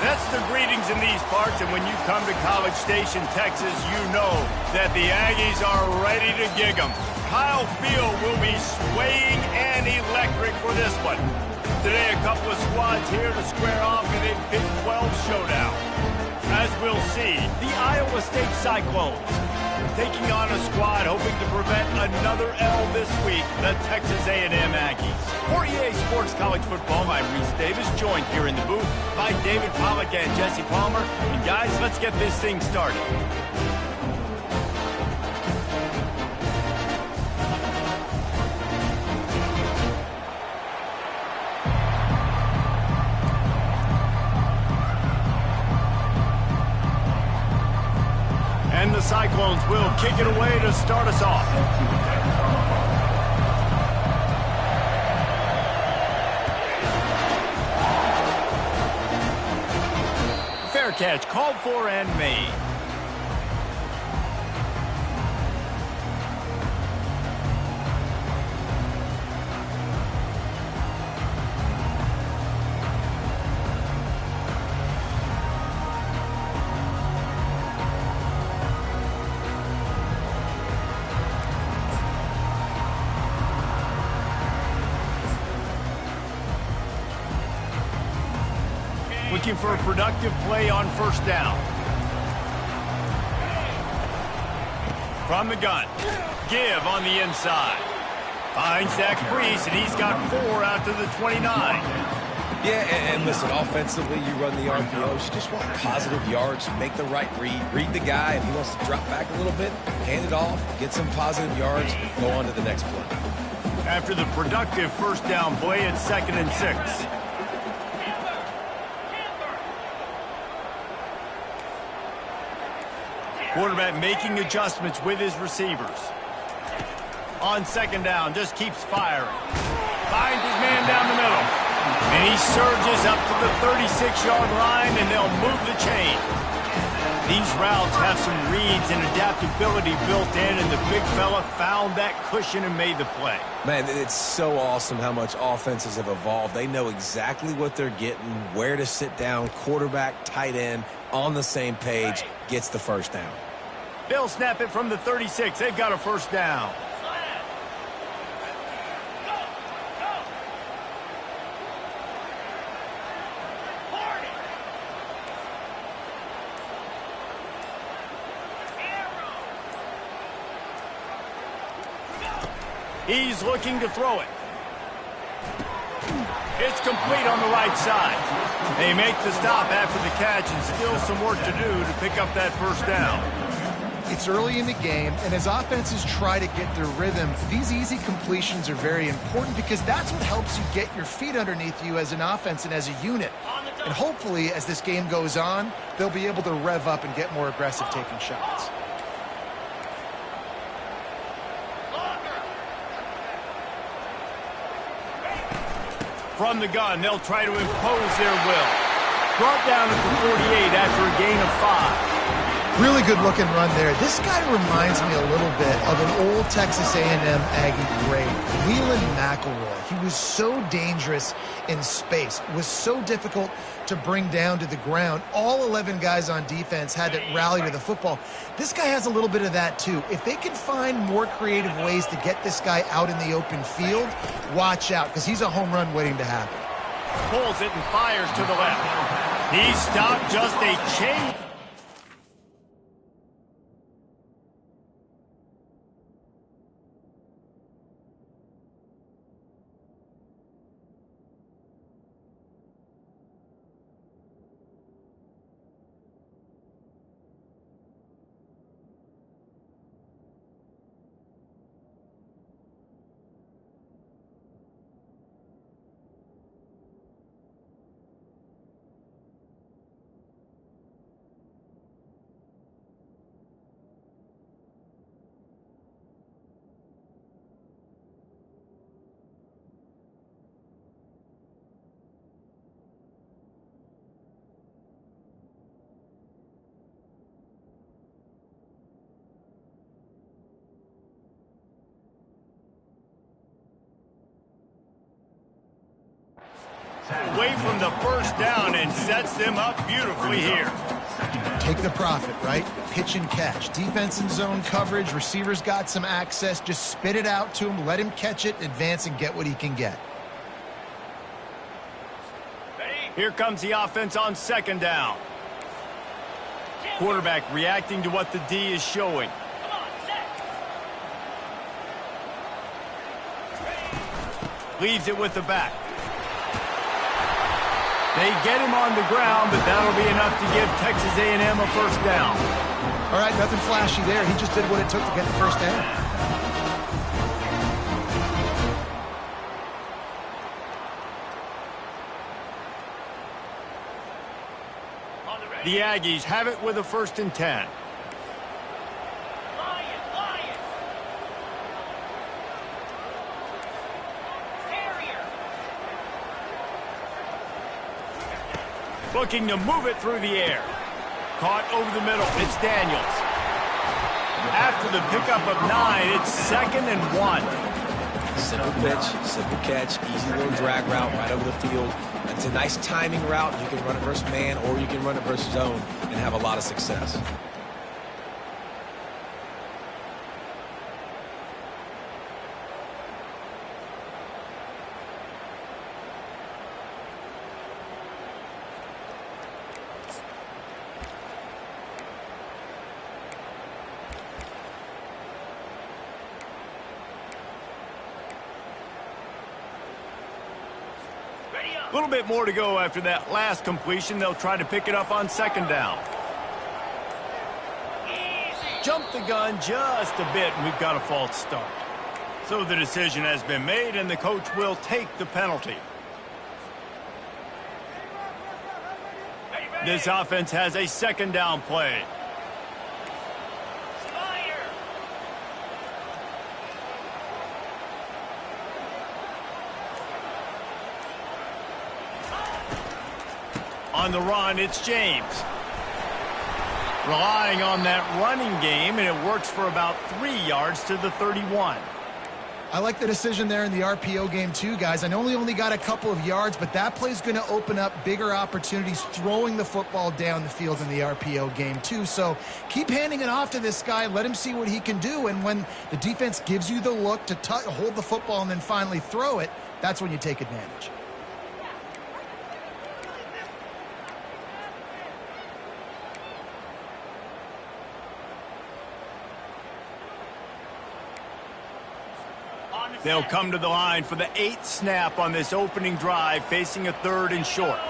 That's the greetings in these parts, and when you come to College Station, Texas, you know that the Aggies are ready to gig 'em. Kyle Field will be swaying and electric for this one. Today, a couple of squads here to square off in a Big 12 showdown. As we'll see, the Iowa State Cyclones taking on a squad hoping to prevent another L this week, the Texas A&M Aggies. For EA Sports College Football, I'm Reese Davis, joined here in the booth by David Pollack and Jesse Palmer. And guys, let's get this thing started. And the Cyclones will kick it away to start us off. Fair catch, called for and made. Looking for a productive play on first down. From the gun. Give on the inside. Finds Zach Priest, and he's got 4 out to the 29. Yeah, and listen, offensively, you run the RPOs. You just want positive yards, make the right read the guy. If he wants to drop back a little bit, hand it off, get some positive yards, go on to the next play. After the productive first down play, it's 2nd and 6. Quarterback making adjustments with his receivers. On 2nd down, just keeps firing. Finds his man down the middle. And he surges up to the 36-yard line, and they'll move the chain. These routes have some reads and adaptability built in, and the big fella found that cushion and made the play. Man, it's so awesome how much offenses have evolved. They know exactly what they're getting, where to sit down, quarterback, tight end, on the same page, gets the first down. They'll snap it from the 36. They've got a first down. He's looking to throw it. It's complete on the right side. They make the stop after the catch, and still some work to do to pick up that first down. It's early in the game, and as offenses try to get their rhythm, these easy completions are very important because that's what helps you get your feet underneath you as an offense and as a unit. And hopefully, as this game goes on, they'll be able to rev up and get more aggressive taking shots. From the gun, they'll try to impose their will. Brought down at the 48 after a gain of 5. Really good looking run there. This guy reminds me a little bit of an old Texas A&M Aggie great, Leland McElroy. He was so dangerous in space. It was so difficult to bring down to the ground. All 11 guys on defense had to rally to the football. This guy has a little bit of that too. If they can find more creative ways to get this guy out in the open field, watch out, because he's a home run waiting to happen. Pulls it and fires to the left. He stopped just a chain. first down and sets them up beautifully here. Take the profit, right? Pitch and catch. Defense in zone coverage. Receivers got some access. Just spit it out to him. Let him catch it, advance, and get what he can get. Here comes the offense on second down. Quarterback reacting to what the D is showing. Leaves it with the back. They get him on the ground, but that'll be enough to give Texas A&M a first down. All right, nothing flashy there. He just did what it took to get the first down. The Aggies have it with a 1st and 10. Looking to move it through the air. Caught over the middle. It's Daniels. After the pickup of 9, it's 2nd and 1. Simple pitch, simple catch, easy little drag route right over the field. It's a nice timing route. You can run it versus man or you can run it versus zone and have a lot of success. A little bit more to go after that last completion. They'll try to pick it up on 2nd down. Jump the gun just a bit, and we've got a false start. So the decision has been made, and the coach will take the penalty. This offense has a 2nd down play. On the run, it's James. Relying on that running game, and it works for about 3 yards to the 31. I like the decision there in the RPO game too, guys. I know he only got a couple of yards, but that play's going to open up bigger opportunities throwing the football down the field in the RPO game too. So keep handing it off to this guy. Let him see what he can do. And when the defense gives you the look to hold the football and then finally throw it, that's when you take advantage. They'll come to the line for the 8th snap on this opening drive, facing a 3rd and short.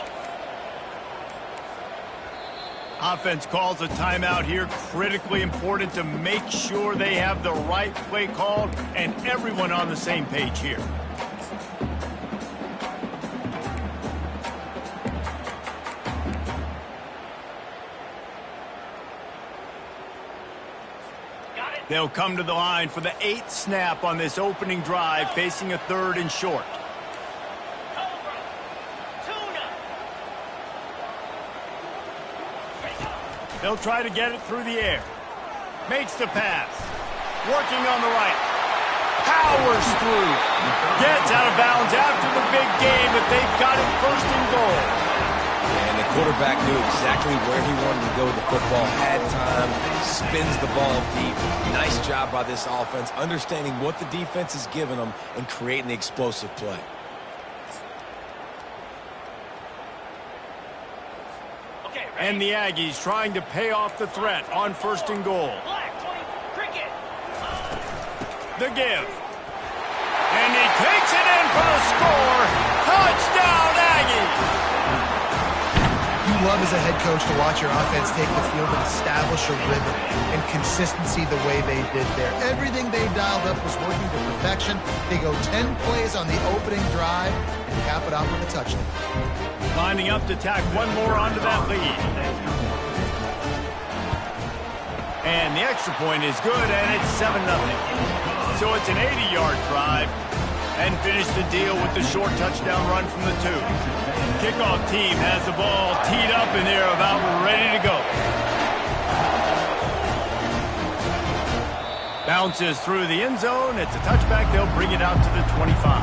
Offense calls a timeout here, critically important to make sure they have the right play called and everyone on the same page here. They'll come to the line for the 8th snap on this opening drive, facing a 3rd and short. They'll try to get it through the air. Makes the pass. Working on the right. Powers through. Gets out of bounds after the big game, but they've got it 1st and goal. And the quarterback knew exactly where he wanted to go with the football, had time, spins the ball deep. Nice job by this offense, understanding what the defense is giving them and creating the explosive play. And the Aggies trying to pay off the threat on 1st and goal. The give. And he takes it in for the score. Touchdown, Aggies! You love as a head coach to watch your offense take the field and establish a rhythm and consistency the way they did there. Everything they dialed up was working to perfection. They go 10 plays on the opening drive and cap it off with a touchdown. Lining up to tack one more onto that lead. And the extra point is good, and it's 7-0. So it's an 80-yard drive, and finish the deal with the short touchdown run from the 2. Kickoff team has the ball teed up, and they're about ready to go. Bounces through the end zone. It's a touchback. They'll bring it out to the 25.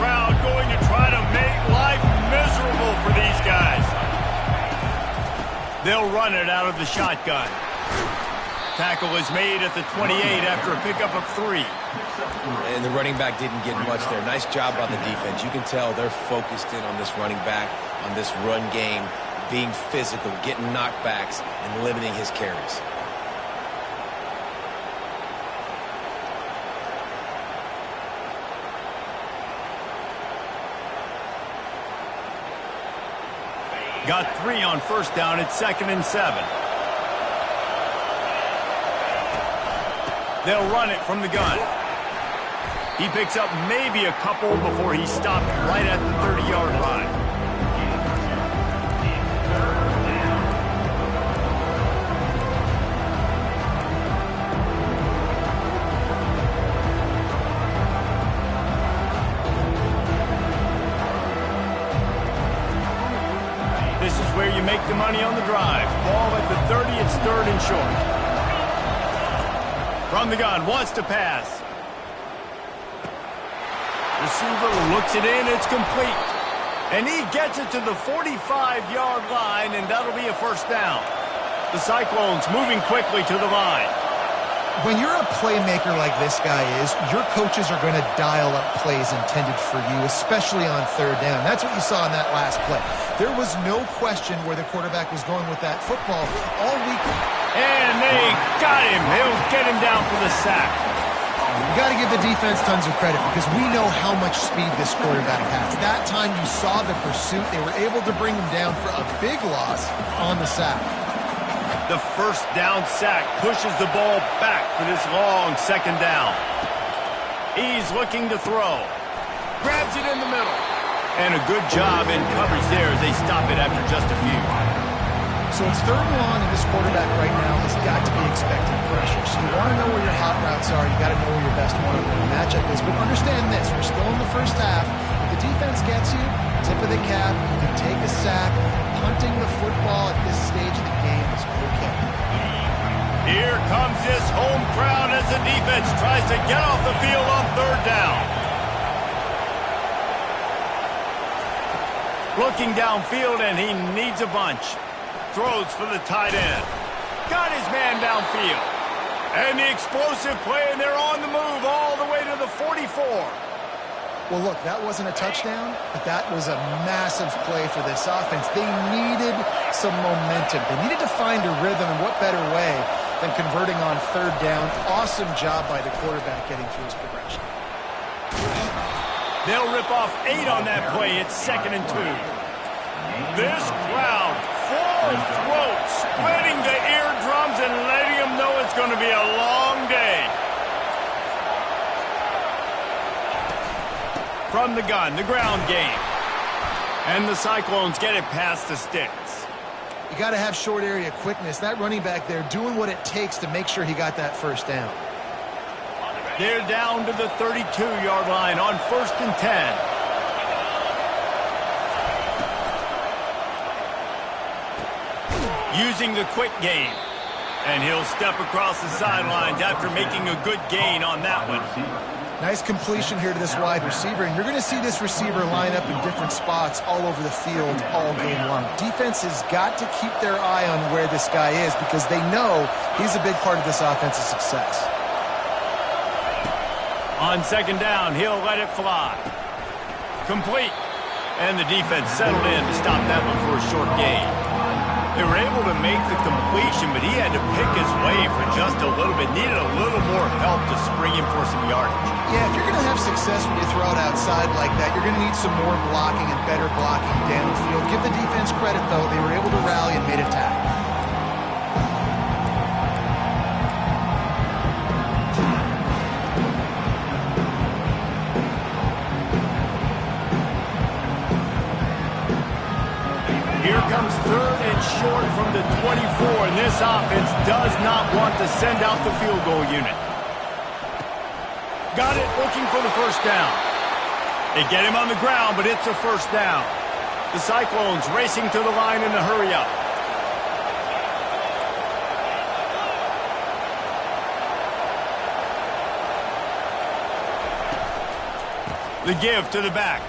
crowd going to try to make life miserable for these guys. They'll run it out of the shotgun. Tackle is made at the 28 after a pickup of 3. And the running back didn't get much there. Nice job by the defense. You can tell they're focused in on this running back, on this run game, being physical, getting knockbacks, and limiting his carries. Got 3 on first down at 2nd and 7. They'll run it from the gun. He picks up maybe a couple before he's stopped right at the 30-yard line. This is where you make the money on the drive. Ball at the 30, it's 3rd and short. From the gun, wants to pass. Receiver looks it in, it's complete. And he gets it to the 45-yard line, and that'll be a first down. The Cyclones moving quickly to the line. When you're a playmaker like this guy is, your coaches are going to dial up plays intended for you, especially on 3rd down. That's what you saw in that last play. There was no question where the quarterback was going with that football all week. And they got him. He'll get him down for the sack. You got to give the defense tons of credit because we know how much speed this quarterback has. That time you saw the pursuit. They were able to bring him down for a big loss on the sack. The first down sack pushes the ball back for this long 2nd down. He's looking to throw. Grabs it in the middle. And a good job in coverage there as they stop it after just a few. So it's 3rd and long, and this quarterback right now has got to be expecting pressure. So you want to know where your hot routes are. You got to know where your best one-on-one matchup is. But understand this, we're still in the first half. If the defense gets you, tip of the cap, you can take a sack. Punting the football at this stage of the game is okay. Here comes this home crowd as the defense tries to get off the field on 3rd down. Looking downfield, and he needs a bunch. Throws for the tight end. Got his man downfield. And the explosive play, and they're on the move all the way to the 44. Well, look, that wasn't a touchdown, but that was a massive play for this offense. They needed some momentum. They needed to find a rhythm, and what better way than converting on 3rd down. Awesome job by the quarterback getting through his progression. They'll rip off 8 on that play. It's 2nd and 2. This crowd, full throat, splitting the eardrums and letting them know it's going to be a long day. From the gun, the ground game. And the Cyclones get it past the sticks. You got to have short area quickness. That running back there doing what it takes to make sure he got that first down. They're down to the 32-yard line on 1st and 10. Using the quick game. And he'll step across the sidelines after making a good gain on that one. Nice completion here to this wide receiver, and you're going to see this receiver line up in different spots all over the field all game long. Defense has got to keep their eye on where this guy is because they know he's a big part of this offense's success. On 2nd down, he'll let it fly. Complete. And the defense settled in to stop that one for a short gain. They were able to make the completion, but he had to pick his way for just a little bit. Needed a little more help to spring him for some yardage. Yeah, if you're going to have success when you throw it outside like that, you're going to need some more blocking and better blocking downfield. Give the defense credit, though. They were able to rally and made a tackle. Here comes 3rd and short from the 24, and this offense does not want to send out the field goal unit. Got it, looking for the first down. They get him on the ground, but it's a first down. The Cyclones racing to the line in a hurry-up. The give to the back.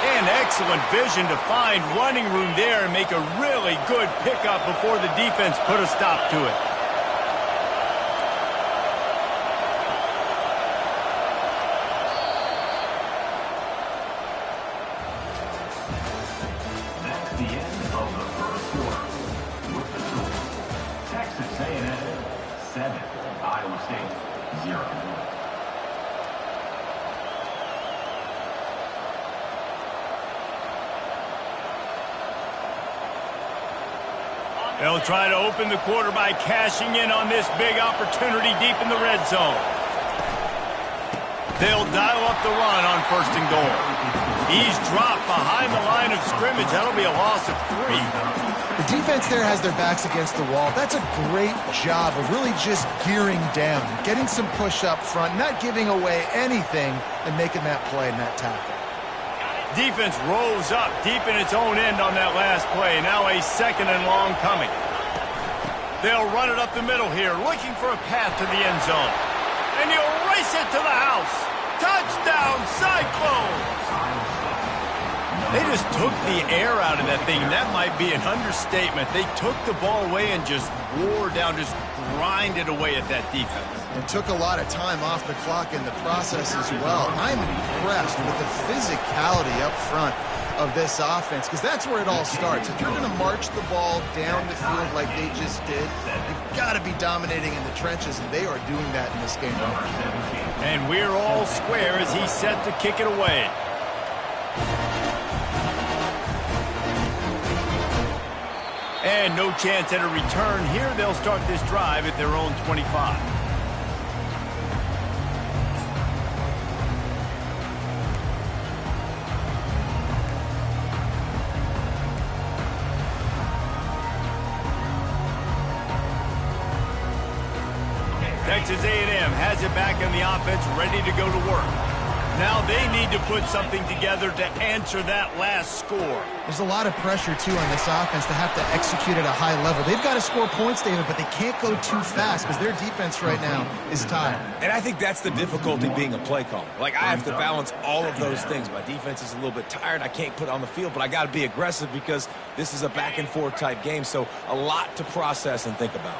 And excellent vision to find running room there and make a really good pickup before the defense put a stop to it. That's the end of the first quarter. With the score, Texas A&M 7, Iowa State 0. They'll try to open the quarter by cashing in on this big opportunity deep in the red zone. They'll dial up the run on 1st and goal. He's dropped behind the line of scrimmage. That'll be a loss of 3. The defense there has their backs against the wall. That's a great job of really just gearing down, getting some push up front, not giving away anything, and making that play and that tackle. Defense rolls up deep in its own end on that last play. Now a 2nd and long coming. They'll run it up the middle here, looking for a path to the end zone. And he'll race it to the house. Touchdown, Cyclones! They just took the air out of that thing. That might be an understatement. They took the ball away and just wore down, just grinded away at that defense. And took a lot of time off the clock in the process as well. I'm impressed with the physicality up front of this offense, because that's where it all starts. If you're going to march the ball down the field like they just did, you've got to be dominating in the trenches, and they are doing that in this game. And we're all square as he's set to kick it away. And no chance at a return here. They'll start this drive at their own 25. Texas A&M has it back in the offense, ready to go to work. Now they need to put something together to answer that last score. There's a lot of pressure, too, on this offense to have to execute at a high level. They've got to score points, David, but they can't go too fast because their defense right now is tired. And I think that's the difficulty being a play caller. Like, I have to balance all of those things. My defense is a little bit tired. I can't put it on the field, but I got to be aggressive because this is a back-and-forth type game, so a lot to process and think about.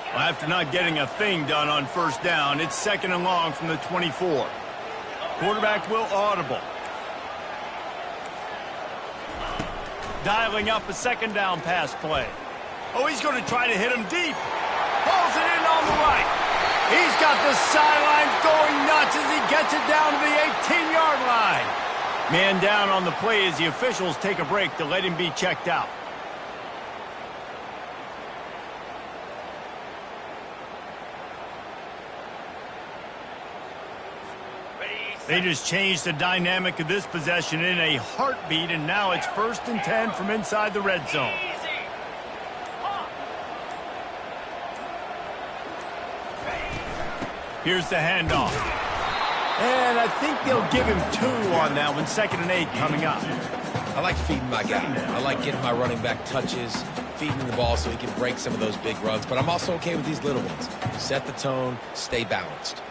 Well, after not getting a thing done on 1st down, it's 2nd and long from the 24. Quarterback will audible. Dialing up a 2nd down pass play. Oh, he's going to try to hit him deep. Pulls it in on the right. He's got the sidelines going nuts as he gets it down to the 18-yard line. Man down on the play as the officials take a break to let him be checked out. They just changed the dynamic of this possession in a heartbeat, and now it's 1st and 10 from inside the red zone. Here's the handoff. And I think they'll give him 2 on that one. 2nd and 8 coming up. I like feeding my guy. I like getting my running back touches, feeding the ball so he can break some of those big runs. But I'm also okay with these little ones. Set the tone, stay balanced.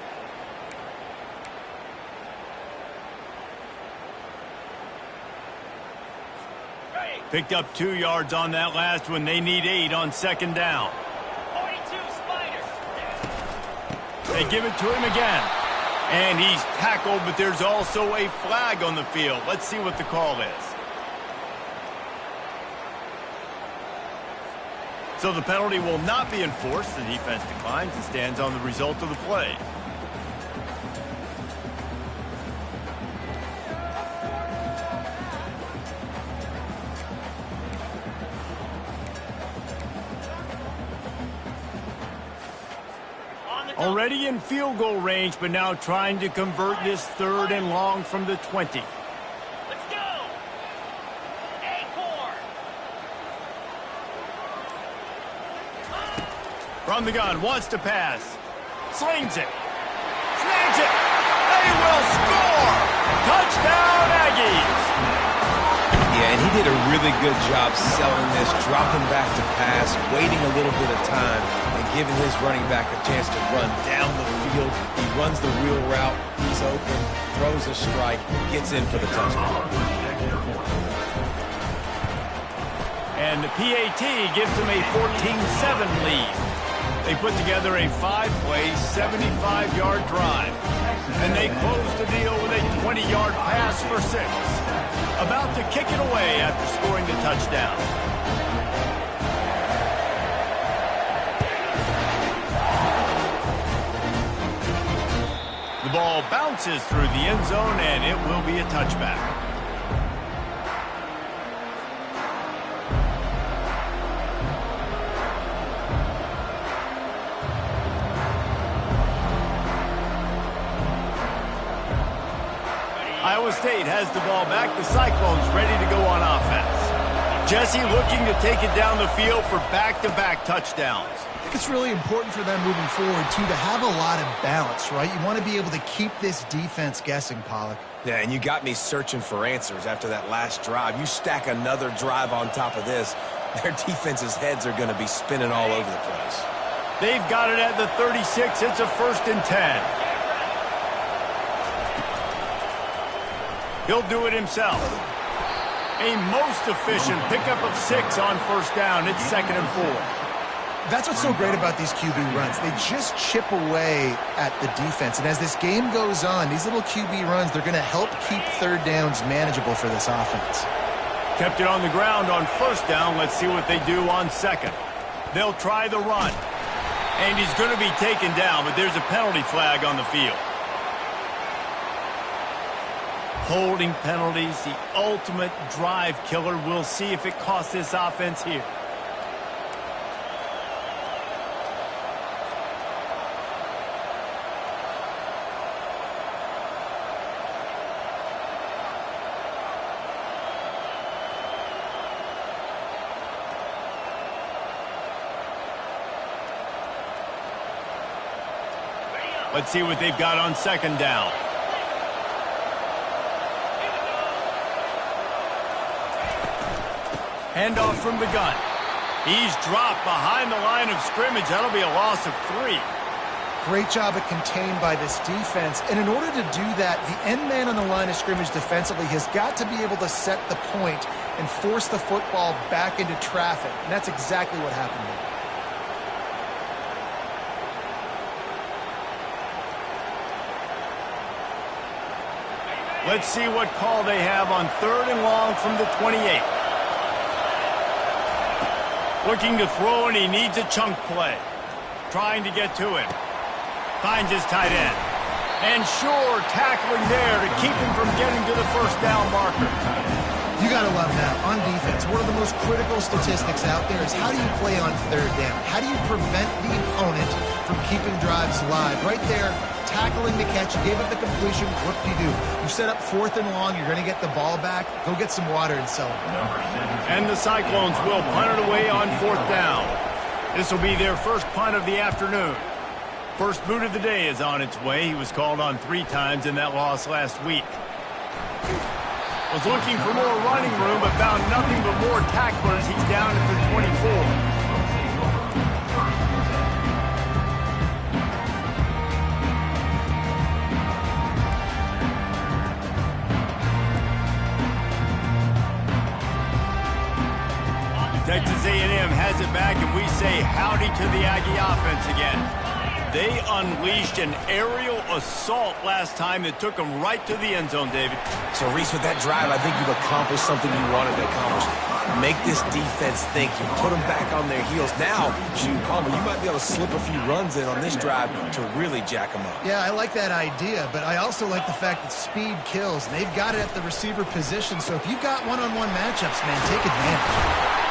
Picked up 2 yards on that last one. They need 8 on 2nd down. 42 Spider. They give it to him again. And he's tackled, but there's also a flag on the field. Let's see what the call is. So the penalty will not be enforced. The defense declines and stands on the result of the play. Already in field goal range, but now trying to convert this 3rd and long from the 20. Let's go. Acorn. From the gun, wants to pass. Slings it. Snags it. They will score. Touchdown, Aggies. Yeah, and he did a really good job selling this, dropping back to pass, waiting a little bit of time, and giving his running back a chance to run down the field. He runs the wheel route. He's open, throws a strike, gets in for the touchdown. And the PAT gives them a 14-7 lead. They put together a 5-play, 75-yard drive. And they close the deal with a 20-yard pass for 6. About to kick it away after scoring the touchdown. The ball bounces through the end zone, and it will be a touchback. Iowa State has the ball back. The Cyclones ready to go on offense. Jesse looking to take it down the field for back-to-back touchdowns. I think it's really important for them moving forward, too, to have a lot of balance, right? You want to be able to keep this defense guessing, Pollock. Yeah, and you got me searching for answers after that last drive. You stack another drive on top of this, their defense's heads are going to be spinning all over the place. They've got it at the 36. It's a 1st and 10. He'll do it himself. A most efficient pickup of 6 on 1st down. It's 2nd and 4. That's what's so great about these QB runs. They just chip away at the defense. And as this game goes on, these little QB runs, they're going to help keep 3rd downs manageable for this offense. Kept it on the ground on 1st down. Let's see what they do on 2nd. They'll try the run. And he's going to be taken down, but there's a penalty flag on the field. Holding penalties, the ultimate drive killer. We'll see if it costs this offense here. Let's see what they've got on 2nd down. Handoff from the gun. He's dropped behind the line of scrimmage. That'll be a loss of 3. Great job of contained by this defense. And in order to do that, the end man on the line of scrimmage defensively has got to be able to set the point and force the football back into traffic. And that's exactly what happened there. Let's see what call they have on 3rd and long from the 28. Looking to throw, and he needs a chunk play. Trying to get to him. Finds his tight end. And sure, tackling there to keep him from getting to the 1st down marker. You got to love that. On defense, one of the most critical statistics out there is how do you play on 3rd down? How do you prevent the opponent from keeping drives live? Right there, tackling the catch. You gave up the completion. What do? You set up 4th and long. You're going to get the ball back. Go get some water and celebrate. And the Cyclones will punt it away on 4th down. This will be their first punt of the afternoon. First boot of the day is on its way. He was called on 3 times in that loss last week. Was looking for more running room, but found nothing but more tacklers. He's down at the 24. Texas A&M has it back, and we say howdy to the Aggie offense again. They unleashed an aerial assault last time that took them right to the end zone, David. So, Reese, with that drive, I think you've accomplished something you wanted to accomplish. Make this defense think. You put them back on their heels. Now, shoot, Palmer, you might be able to slip a few runs in on this drive to really jack them up. Yeah, I like that idea, but I also like the fact that speed kills, and they've got it at the receiver position. So if you've got one-on-one matchups, man, take advantage.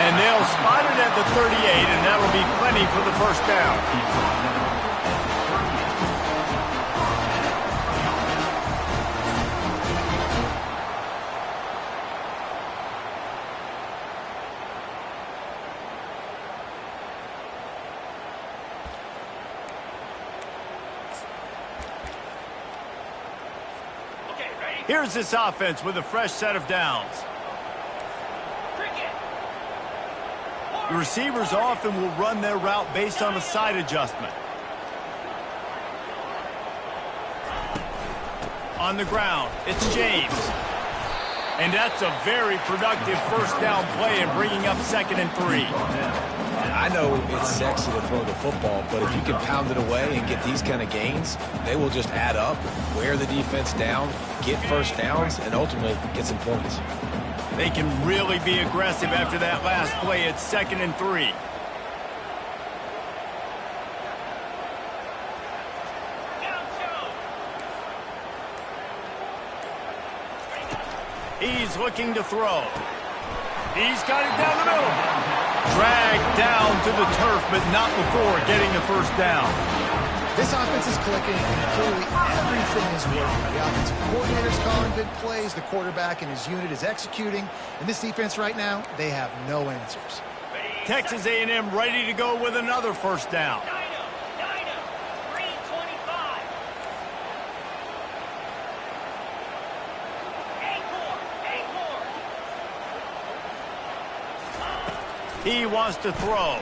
And they'll spot it at the 38, and that'll be plenty for the 1st down. Here's this offense with a fresh set of downs. The receivers often will run their route based on a side adjustment. On the ground, it's James. And that's a very productive first down play in bringing up 2nd and 3. I know it's sexy to throw the football, but if you can pound it away and get these kind of gains, they will just add up, wear the defense down, get first downs, and ultimately get some points. They can really be aggressive after that last play at 2nd and 3. He's looking to throw. He's got it down the middle. Dragged down to the turf, but not before getting the first down. This offense is clicking, and clearly everything is working. The offensive coordinator's calling good plays. The quarterback and his unit is executing. And this defense right now, they have no answers. Texas A&M ready to go with another first down. He wants to throw.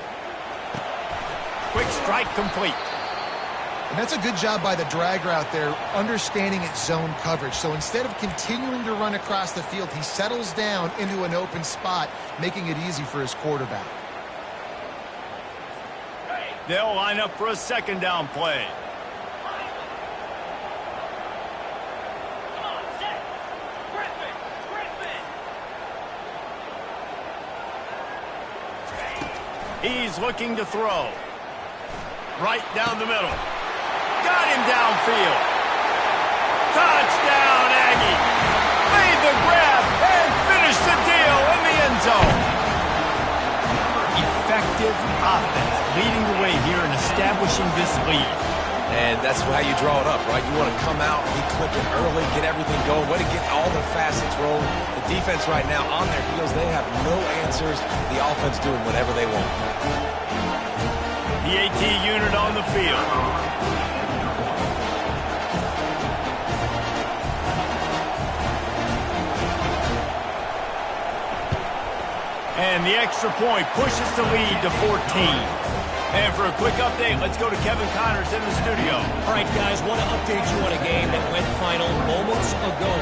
Quick strike complete. And that's a good job by the drag route there, understanding its zone coverage. So instead of continuing to run across the field, he settles down into an open spot, making it easy for his quarterback. They'll line up for a 2nd down play. He's looking to throw. Right down the middle. Got him downfield. Touchdown, Aggie. Made the grab and finished the deal in the end zone. Effective offense leading the way here and establishing this lead. And that's how you draw it up, right? You want to come out, be clicking early, get everything going, way to get all the facets rolling. The defense right now on their heels, they have no answers. The offense doing whatever they want. The AT unit on the field. And the extra point pushes the lead to 14. And for a quick update, let's go to Kevin Connors in the studio. All right, guys, want to update you on a game that went final moments ago.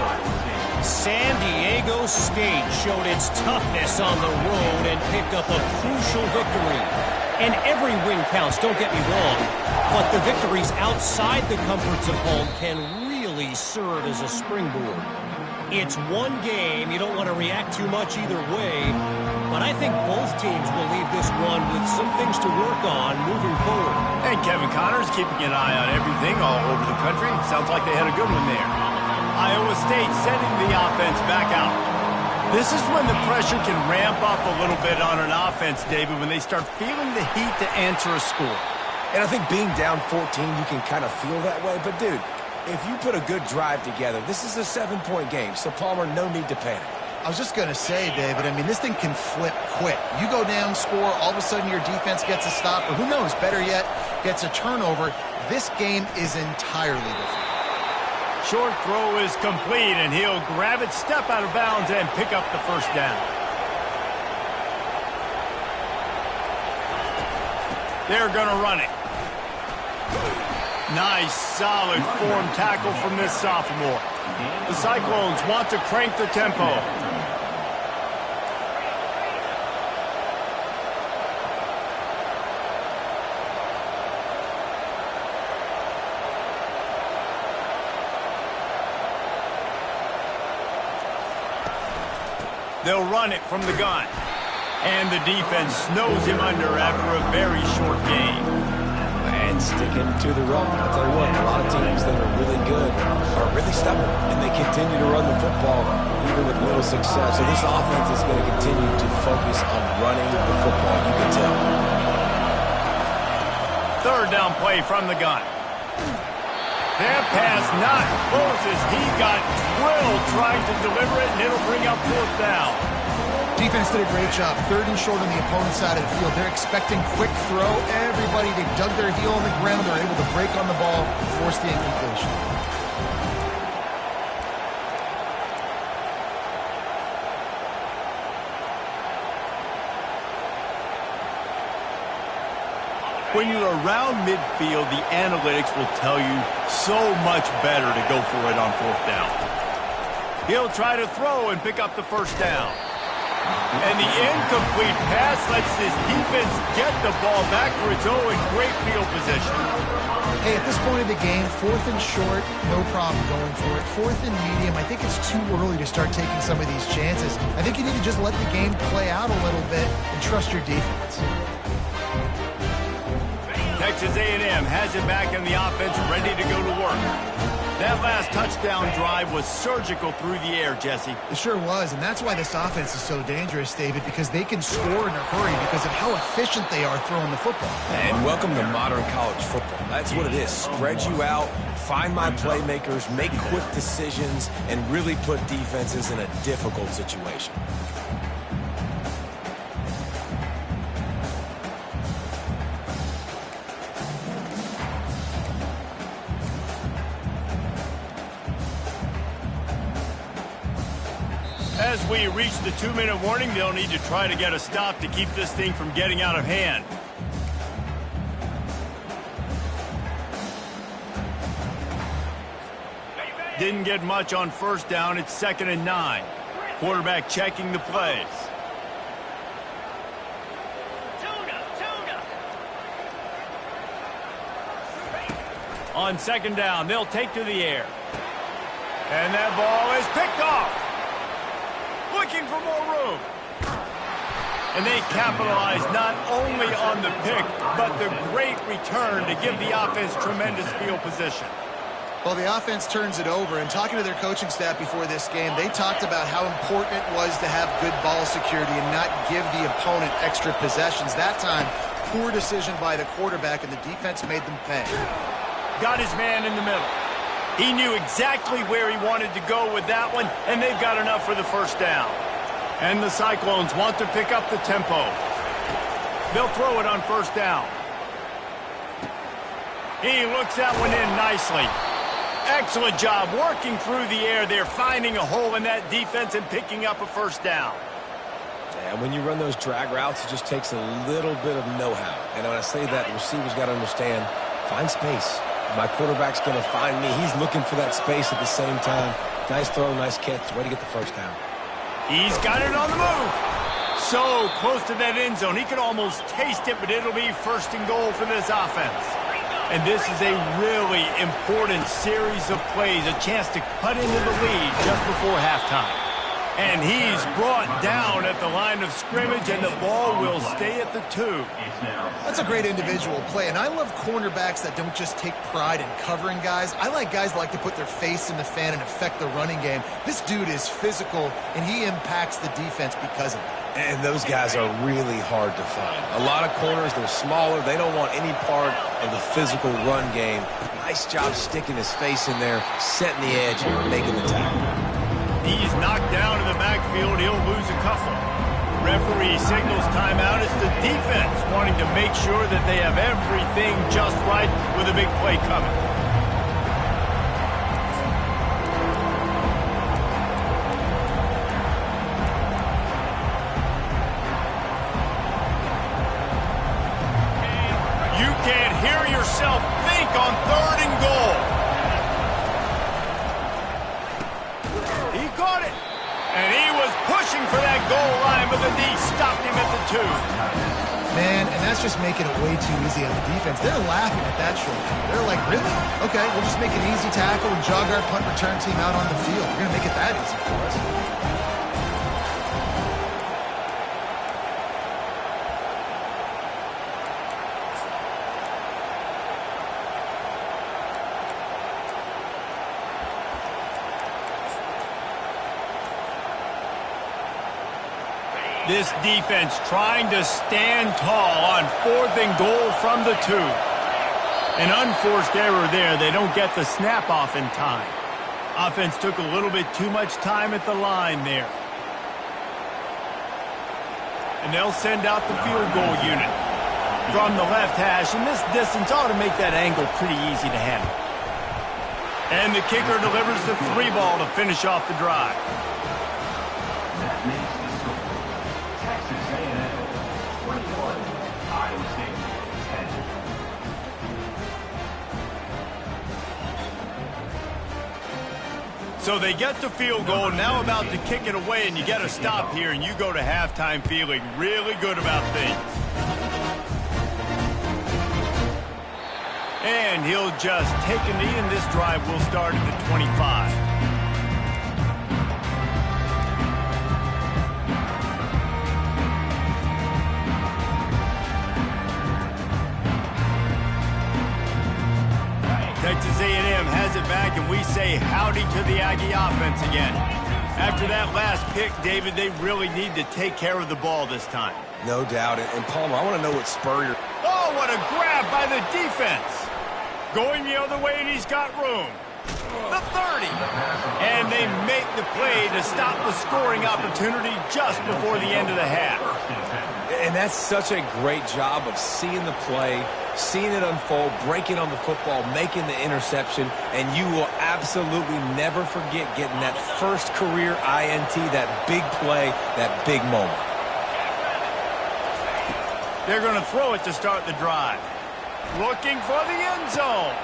San Diego State showed its toughness on the road and picked up a crucial victory. And every win counts, don't get me wrong, but the victories outside the comforts of home can really serve as a springboard. It's one game. You don't want to react too much either way, but I think both teams will leave this one with some things to work on moving forward. And Kevin Connors keeping an eye on everything all over the country. Sounds like they had a good one there. Iowa State sending the offense back out. This is when the pressure can ramp up a little bit on an offense, David, when they start feeling the heat to answer a score. And I think being down 14, you can kind of feel that way. But, dude, if you put a good drive together, this is a 7-point game. So, Palmer, no need to panic. I was just going to say, David, I mean, this thing can flip quick. You go down, score, all of a sudden your defense gets a stop, or who knows, better yet, gets a turnover. This game is entirely different. Short throw is complete, and he'll grab it, step out of bounds, and pick up the first down. They're going to run it. Nice, solid form tackle from this sophomore. The Cyclones want to crank the tempo. They'll run it from the gun. And the defense snows him under after a very short game. And sticking to the run. I'll tell you what, a lot of teams that are really good are really stubborn, and they continue to run the football even with little success. So this offense is going to continue to focus on running the football, you can tell. 3rd down play from the gun. That pass not close as he got drilled trying to deliver it, and it'll bring up 4th down. Defense did a great job. 3rd and short on the opponent's side of the field. They're expecting quick throw. Everybody, they dug their heel on the ground. They're able to break on the ball, force the incompletion. When you're around midfield, the analytics will tell you so much better to go for it on 4th down. He'll try to throw and pick up the 1st down. And the incomplete pass lets this defense get the ball back for its own in great field position. Hey, at this point of the game, 4th and short, no problem going for it. 4th and medium, I think it's too early to start taking some of these chances. I think you need to just let the game play out a little bit and trust your defense. Texas A&M has it back in the offense, ready to go to work. That last touchdown drive was surgical through the air, Jesse. It sure was, and that's why this offense is so dangerous, David, because they can score in a hurry because of how efficient they are throwing the football. And welcome to modern college football. That's what it is. Spread you out, find my playmakers, make quick decisions, and really put defenses in a difficult situation. As we reach the 2-minute warning, they'll need to try to get a stop to keep this thing from getting out of hand. Didn't get much on 1st down. It's 2nd and 9. Quarterback checking the plays. On 2nd down, they'll take to the air. And that ball is picked off. Looking for more room. And they capitalize not only on the pick, but the great return to give the offense tremendous field position. Well, the offense turns it over, and talking to their coaching staff before this game, they talked about how important it was to have good ball security and not give the opponent extra possessions. That time, poor decision by the quarterback, and the defense made them pay. Got his man in the middle. He knew exactly where he wanted to go with that one, and they've got enough for the 1st down. And the Cyclones want to pick up the tempo. They'll throw it on 1st down. He looks that one in nicely. Excellent job working through the air there, finding a hole in that defense and picking up a 1st down. And when you run those drag routes, it just takes a little bit of know-how. And when I say that, the receiver's got to understand, find space. My quarterback's going to find me. He's looking for that space at the same time. Nice throw, nice catch. Way to get the 1st down. He's got it on the move. So close to that end zone. He can almost taste it, but it'll be 1st and goal for this offense. And this is a really important series of plays, a chance to cut into the lead just before halftime. And he's brought down at the line of scrimmage, and the ball will stay at the 2. That's a great individual play, and I love cornerbacks that don't just take pride in covering guys. I like guys that like to put their face in the fan and affect the running game. This dude is physical, and he impacts the defense because of it. And those guys are really hard to find. A lot of corners, they're smaller. They don't want any part of the physical run game. Nice job sticking his face in there, setting the edge, and making the tackle. He's knocked down in the backfield. He'll lose a couple. Referee signals timeout. It's the defense wanting to make sure that they have everything just right with a big play coming. You can't hear yourself think on 3rd and goal. He caught it. And he was pushing for that goal line, but the D stopped him at the 2. Man, and that's just making it way too easy on the defense. They're laughing at that short. They're like, really? Okay, we'll just make an easy tackle and jog our punt return team out on the field. We're going to make it that easy for us. This defense trying to stand tall on 4th and goal from the 2. An unforced error there. They don't get the snap off in time. Offense took a little bit too much time at the line there. And they'll send out the field goal unit from the left hash. And this distance ought to make that angle pretty easy to handle. And the kicker delivers the 3 ball to finish off the drive. That makes the score. Texas A&M 21, Iowa State 10. So they get the field goal, now about to kick it away, and you get a stop here, and you go to halftime feeling really good about things. And he'll just take a knee, and this drive will start at the 25. Texas A&M has it back, and we say howdy to the Aggie offense again. After that last pick, David, they really need to take care of the ball this time. No doubt. And Palmer, I want to know what Spurrier... Oh, what a grab by the defense. Going the other way, and he's got room. The 30. And they make the play to stop the scoring opportunity just before the end of the half. And that's such a great job of seeing the play, seeing it unfold, breaking on the football, making the interception, and you will absolutely never forget getting that first career INT, that big play, that big moment. They're going to throw it to start the drive. Looking for the end zone.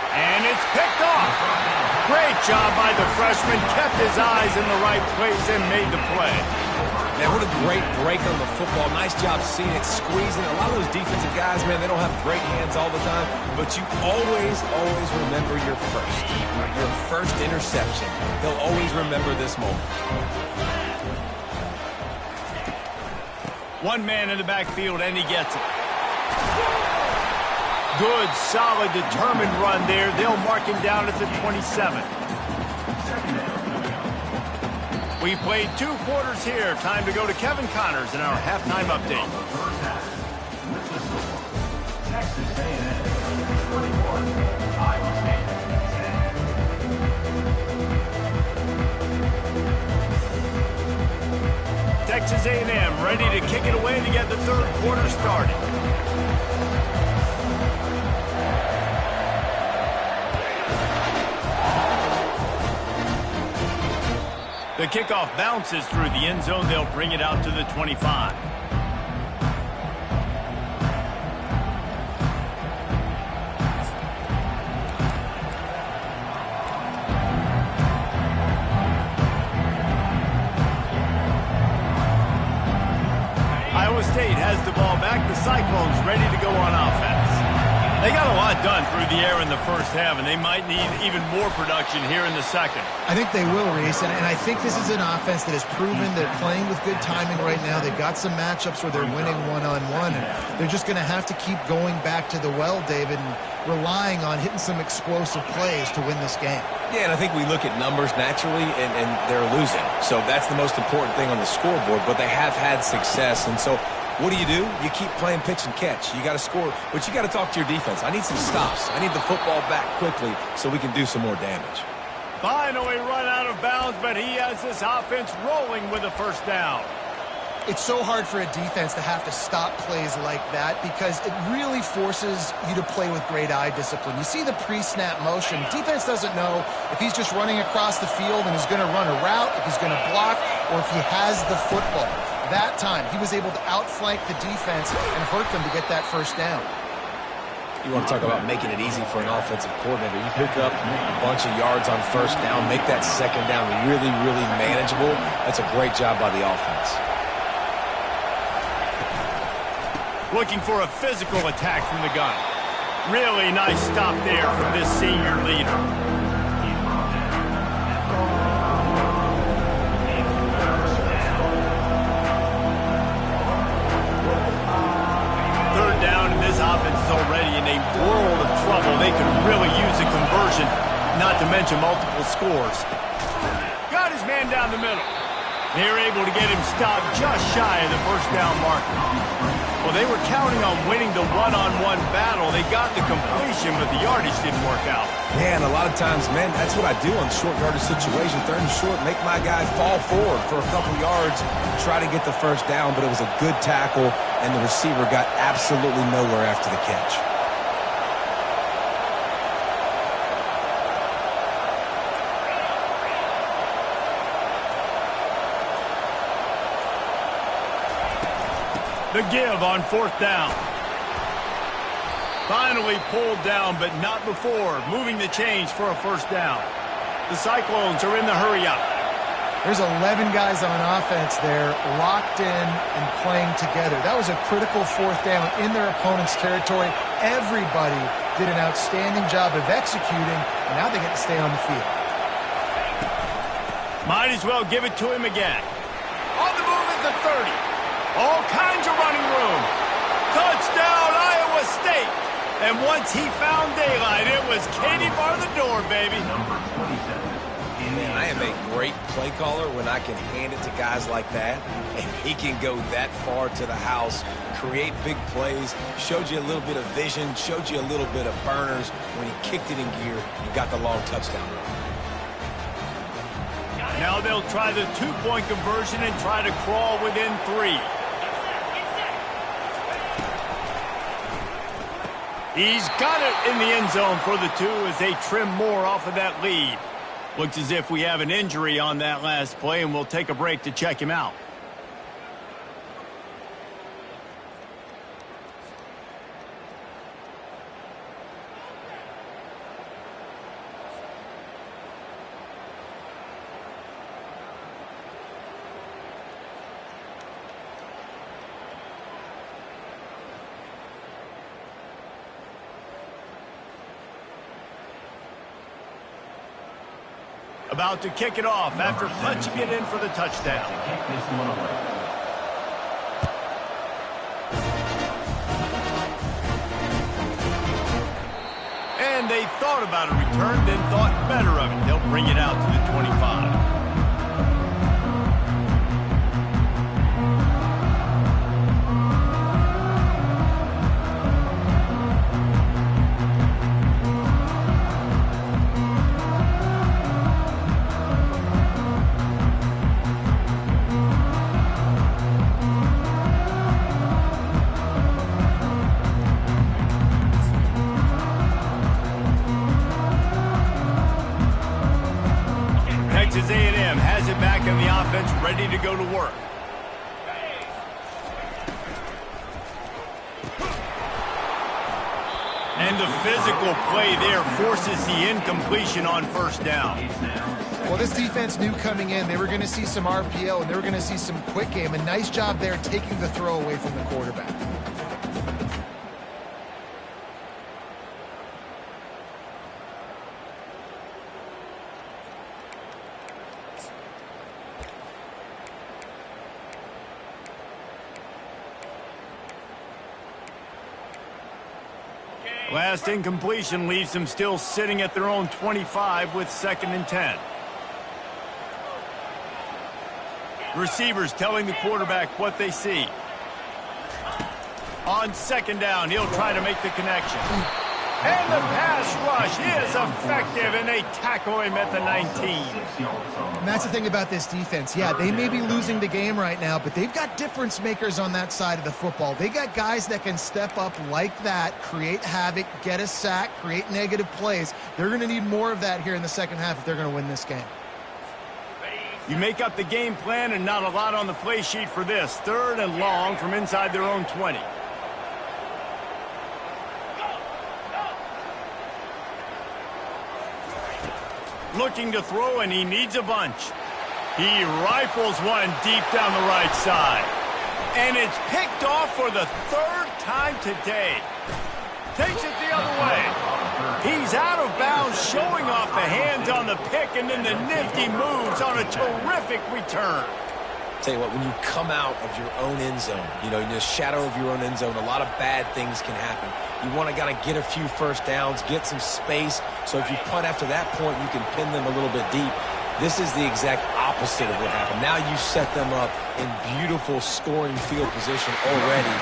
And it's picked off. Great job by the freshman. Kept his eyes in the right place and made the play. Man, what a great break on the football. Nice job seeing it, squeezing it. A lot of those defensive guys, man, they don't have great hands all the time, but you always remember your first interception. They'll always remember this moment. One man in the backfield, and he gets it. Good, solid, determined run there. They'll mark him down at the 27. We played 2 quarters here. Time to go to Kevin Connors in our halftime update. Texas A&M 24, Iowa State 10. Texas A&M ready to kick it away to get the third quarter started. The kickoff bounces through the end zone. They'll bring it out to the 25. Iowa State has the ball back. The Cyclones ready to go on offense. They got a lot done through the air in the first half, and they might need even more production here in the second. I think they will, Reese, and I think this is an offense that has proven they're playing with good timing right now. They've got some matchups where they're winning one-on-one, and they're just going to have to keep going back to the well, David, and relying on hitting some explosive plays to win this game. Yeah, and I think we look at numbers naturally, and they're losing. So that's the most important thing on the scoreboard, but they have had success, and so what do? You keep playing pitch and catch. You got to score, but you got to talk to your defense. I need some stops. I need the football back quickly so we can do some more damage. Finally run out of bounds, but he has this offense rolling with a first down. It's so hard for a defense to have to stop plays like that because it really forces you to play with great eye discipline. You see the pre-snap motion. Defense doesn't know if he's just running across the field and is going to run a route, if he's going to block, or if he has the football. That time, he was able to outflank the defense and hurt them to get that first down. You want to talk about making it easy for an offensive coordinator. You pick up a bunch of yards on first down, make that second down really manageable. That's a great job by the offense. Looking for a physical attack from the gun. Really nice stop there from this senior leader. Offense is already in a world of trouble. They could really use a conversion, not to mention multiple scores. Got his man down the middle. They're able to get him stopped just shy of the first down marker. Well, they were counting on winning the one-on-one battle. They got the completion, but the yardage didn't work out. Yeah, and a lot of times, man, that's what I do on short yardage situations. Third and short, make my guy fall forward for a couple yards, try to get the first down, but it was a good tackle, and the receiver got absolutely nowhere after the catch. The give on fourth down. Finally pulled down, but not before. Moving the chains for a first down. The Cyclones are in the hurry-up. There's 11 guys on offense there, locked in and playing together. That was a critical fourth down in their opponent's territory. Everybody did an outstanding job of executing, and now they get to stay on the field. Might as well give it to him again. On the move is the 30. All kinds of running room. Touchdown, Iowa State. And once he found daylight, it was Katie bar the door, baby. Number 27. Man, I am a great play caller when I can hand it to guys like that, and he can go that far to the house, create big plays, showed you a little bit of vision, showed you a little bit of burners when he kicked it in gear and got the long touchdown run. Now they'll try the two-point conversion and try to crawl within 3. He's got it in the end zone for the 2 as they trim more off of that lead. Looks as if we have an injury on that last play, and we'll take a break to check him out. About to kick it off after punching it in for the touchdown. Kick this one away. And they thought about a return, then thought better of it. They'll bring it out to the 25. Texas A&M has it back in the offense, ready to go to work. And the physical play there forces the incompletion on first down. Well, this defense knew coming in they were going to see some RPO and they were going to see some quick game. A nice job there taking the throw away from the quarterback. Last incompletion leaves them still sitting at their own 25 with 2nd and 10. Receivers telling the quarterback what they see. On 2nd down, he'll try to make the connection. And the pass rush is effective, and they tackle him at the 19. And that's the thing about this defense. Yeah, they may be losing the game right now, but they've got difference makers on that side of the football. They got guys that can step up like that, create havoc, get a sack, create negative plays. They're going to need more of that here in the second half if they're going to win this game. You make up the game plan and not a lot on the play sheet for this. 3rd and long from inside their own 20. Looking to throw, and he needs a bunch. He rifles one deep down the right side. And it's picked off for the 3rd time today. Takes it the other way. He's out of bounds, showing off the hands on the pick, and then the nifty moves on a terrific return. Tell you what, when you come out of your own end zone, you know, in the shadow of your own end zone, a lot of bad things can happen. You want to kind of get a few first downs, get some space, so if you punt after that point, you can pin them a little bit deep. This is the exact opposite of what happened. Now you set them up in beautiful scoring field position already.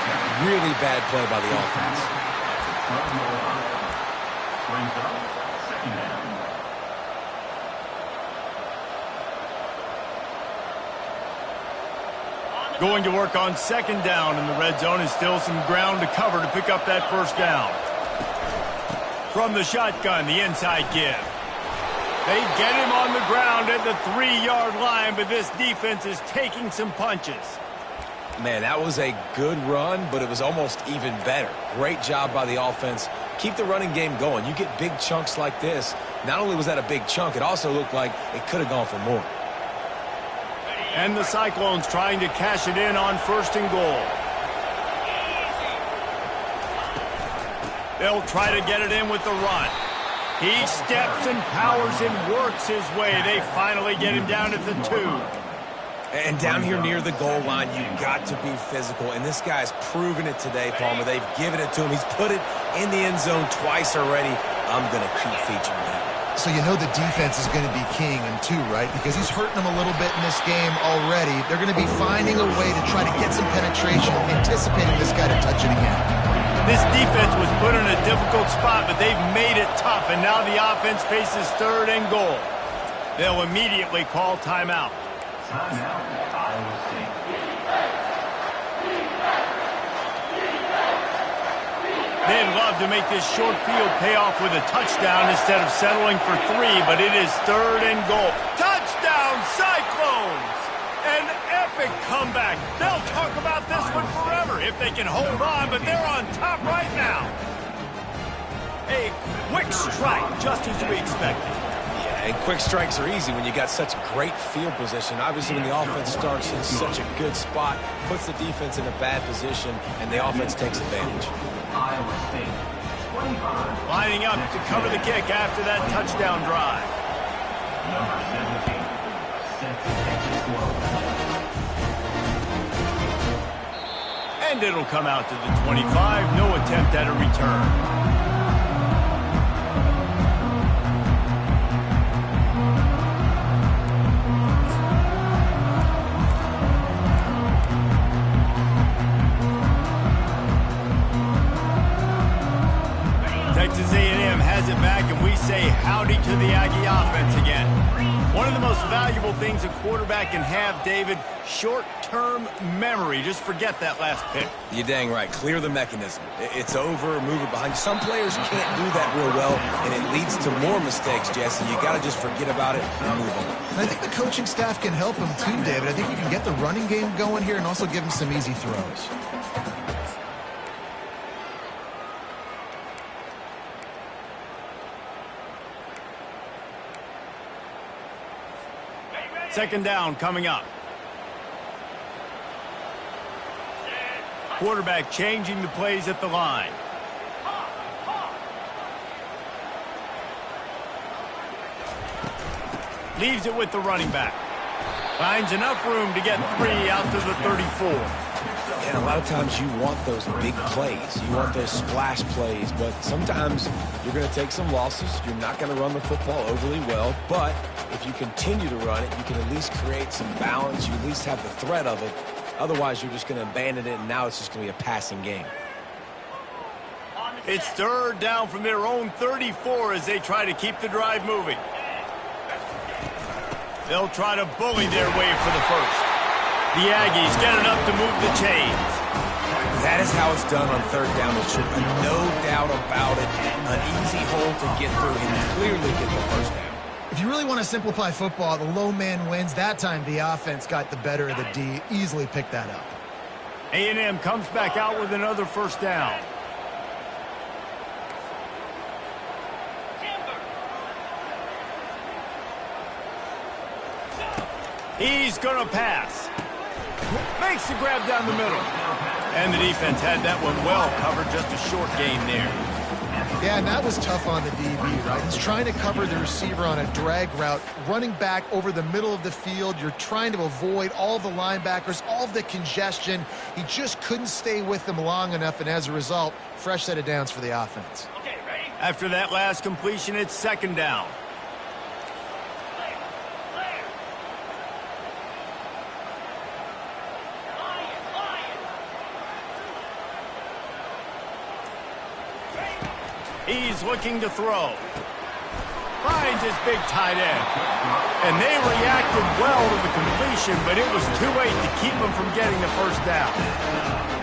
Really bad play by the offense. Brings up 2nd down. Going to work on 2nd down in the red zone, and still some ground to cover to pick up that first down. From the shotgun, the inside give. They get him on the ground at the 3-yard line, but this defense is taking some punches. Man, that was a good run, but it was almost even better. Great job by the offense. Keep the running game going. You get big chunks like this, Not only was that a big chunk, it also looked like it could have gone for more. And the Cyclones trying to cash it in on 1st and goal. They'll try to get it in with the run. He steps and powers and works his way. They finally get him down at the 2. And down here near the goal line, you've got to be physical. And this guy's proven it today, Palmer. They've given it to him. He's put it in the end zone twice already. I'm going to keep featuring that. So you know the defense is going to be keying him too, right? Because he's hurting them a little bit in this game already. They're going to be finding a way to try to get some penetration, anticipating this guy to touch it again. This defense was put in a difficult spot, but they've made it tough, and now the offense faces 3rd and goal. They'll immediately call timeout. Timeout, Iowa State. They'd love to make this short field pay off with a touchdown instead of settling for 3, but it is 3rd and goal. Touchdown, Cyclones! An epic comeback. They'll talk about this one forever if they can hold on, but they're on top right now. A quick strike, just as we expected. Yeah, and quick strikes are easy when you got such great field position. Obviously, when the offense starts in such a good spot, puts the defense in a bad position, and the offense takes advantage. Iowa State, 25. Lining up to cover the kick after that touchdown drive. Number 17, set to take this slow. And it'll come out to the 25. No attempt at a return. Texas A&M has it back, and we say howdy to the Aggie offense again. One of the most valuable things a quarterback can have, David, short-term memory. Just forget that last pick. You're dang right. Clear the mechanism. It's over, move it behind. Some players can't do that real well, and it leads to more mistakes, Jesse. You got to just forget about it and move on. And I think the coaching staff can help him too, David. I think you can get the running game going here and also give him some easy throws. Second down coming up. Quarterback changing the plays at the line. Leaves it with the running back. Finds enough room to get 3 out to the 34. And a lot of times you want those big plays. You want those splash plays, but sometimes you're going to take some losses. You're not going to run the football overly well, but if you continue to run it, you can at least create some balance. You at least have the threat of it. Otherwise, you're just going to abandon it, and now it's just going to be a passing game. It's 3rd down from their own 34 as they try to keep the drive moving. They'll try to bully their way for the first. The Aggies get enough to move the chains. That is how it's done on 3rd down. There should be no doubt about it. An easy hole to get through and clearly get the first down. If you really want to simplify football, the low man wins. That time the offense got the better of the D. Easily picked that up. A&M comes back out with another first down. He's going to pass. Makes the grab down the middle. And the defense had that one well covered. Just a short gain there. Yeah, and that was tough on the DB, right? He's trying to cover the receiver on a drag route, running back over the middle of the field. You're trying to avoid all the linebackers, all of the congestion. He just couldn't stay with them long enough, and as a result, fresh set of downs for the offense. Okay, ready? After that last completion, it's 2nd down. He's looking to throw. Finds his big tight end. And they reacted well to the completion, but it was too late to keep him from getting the first down.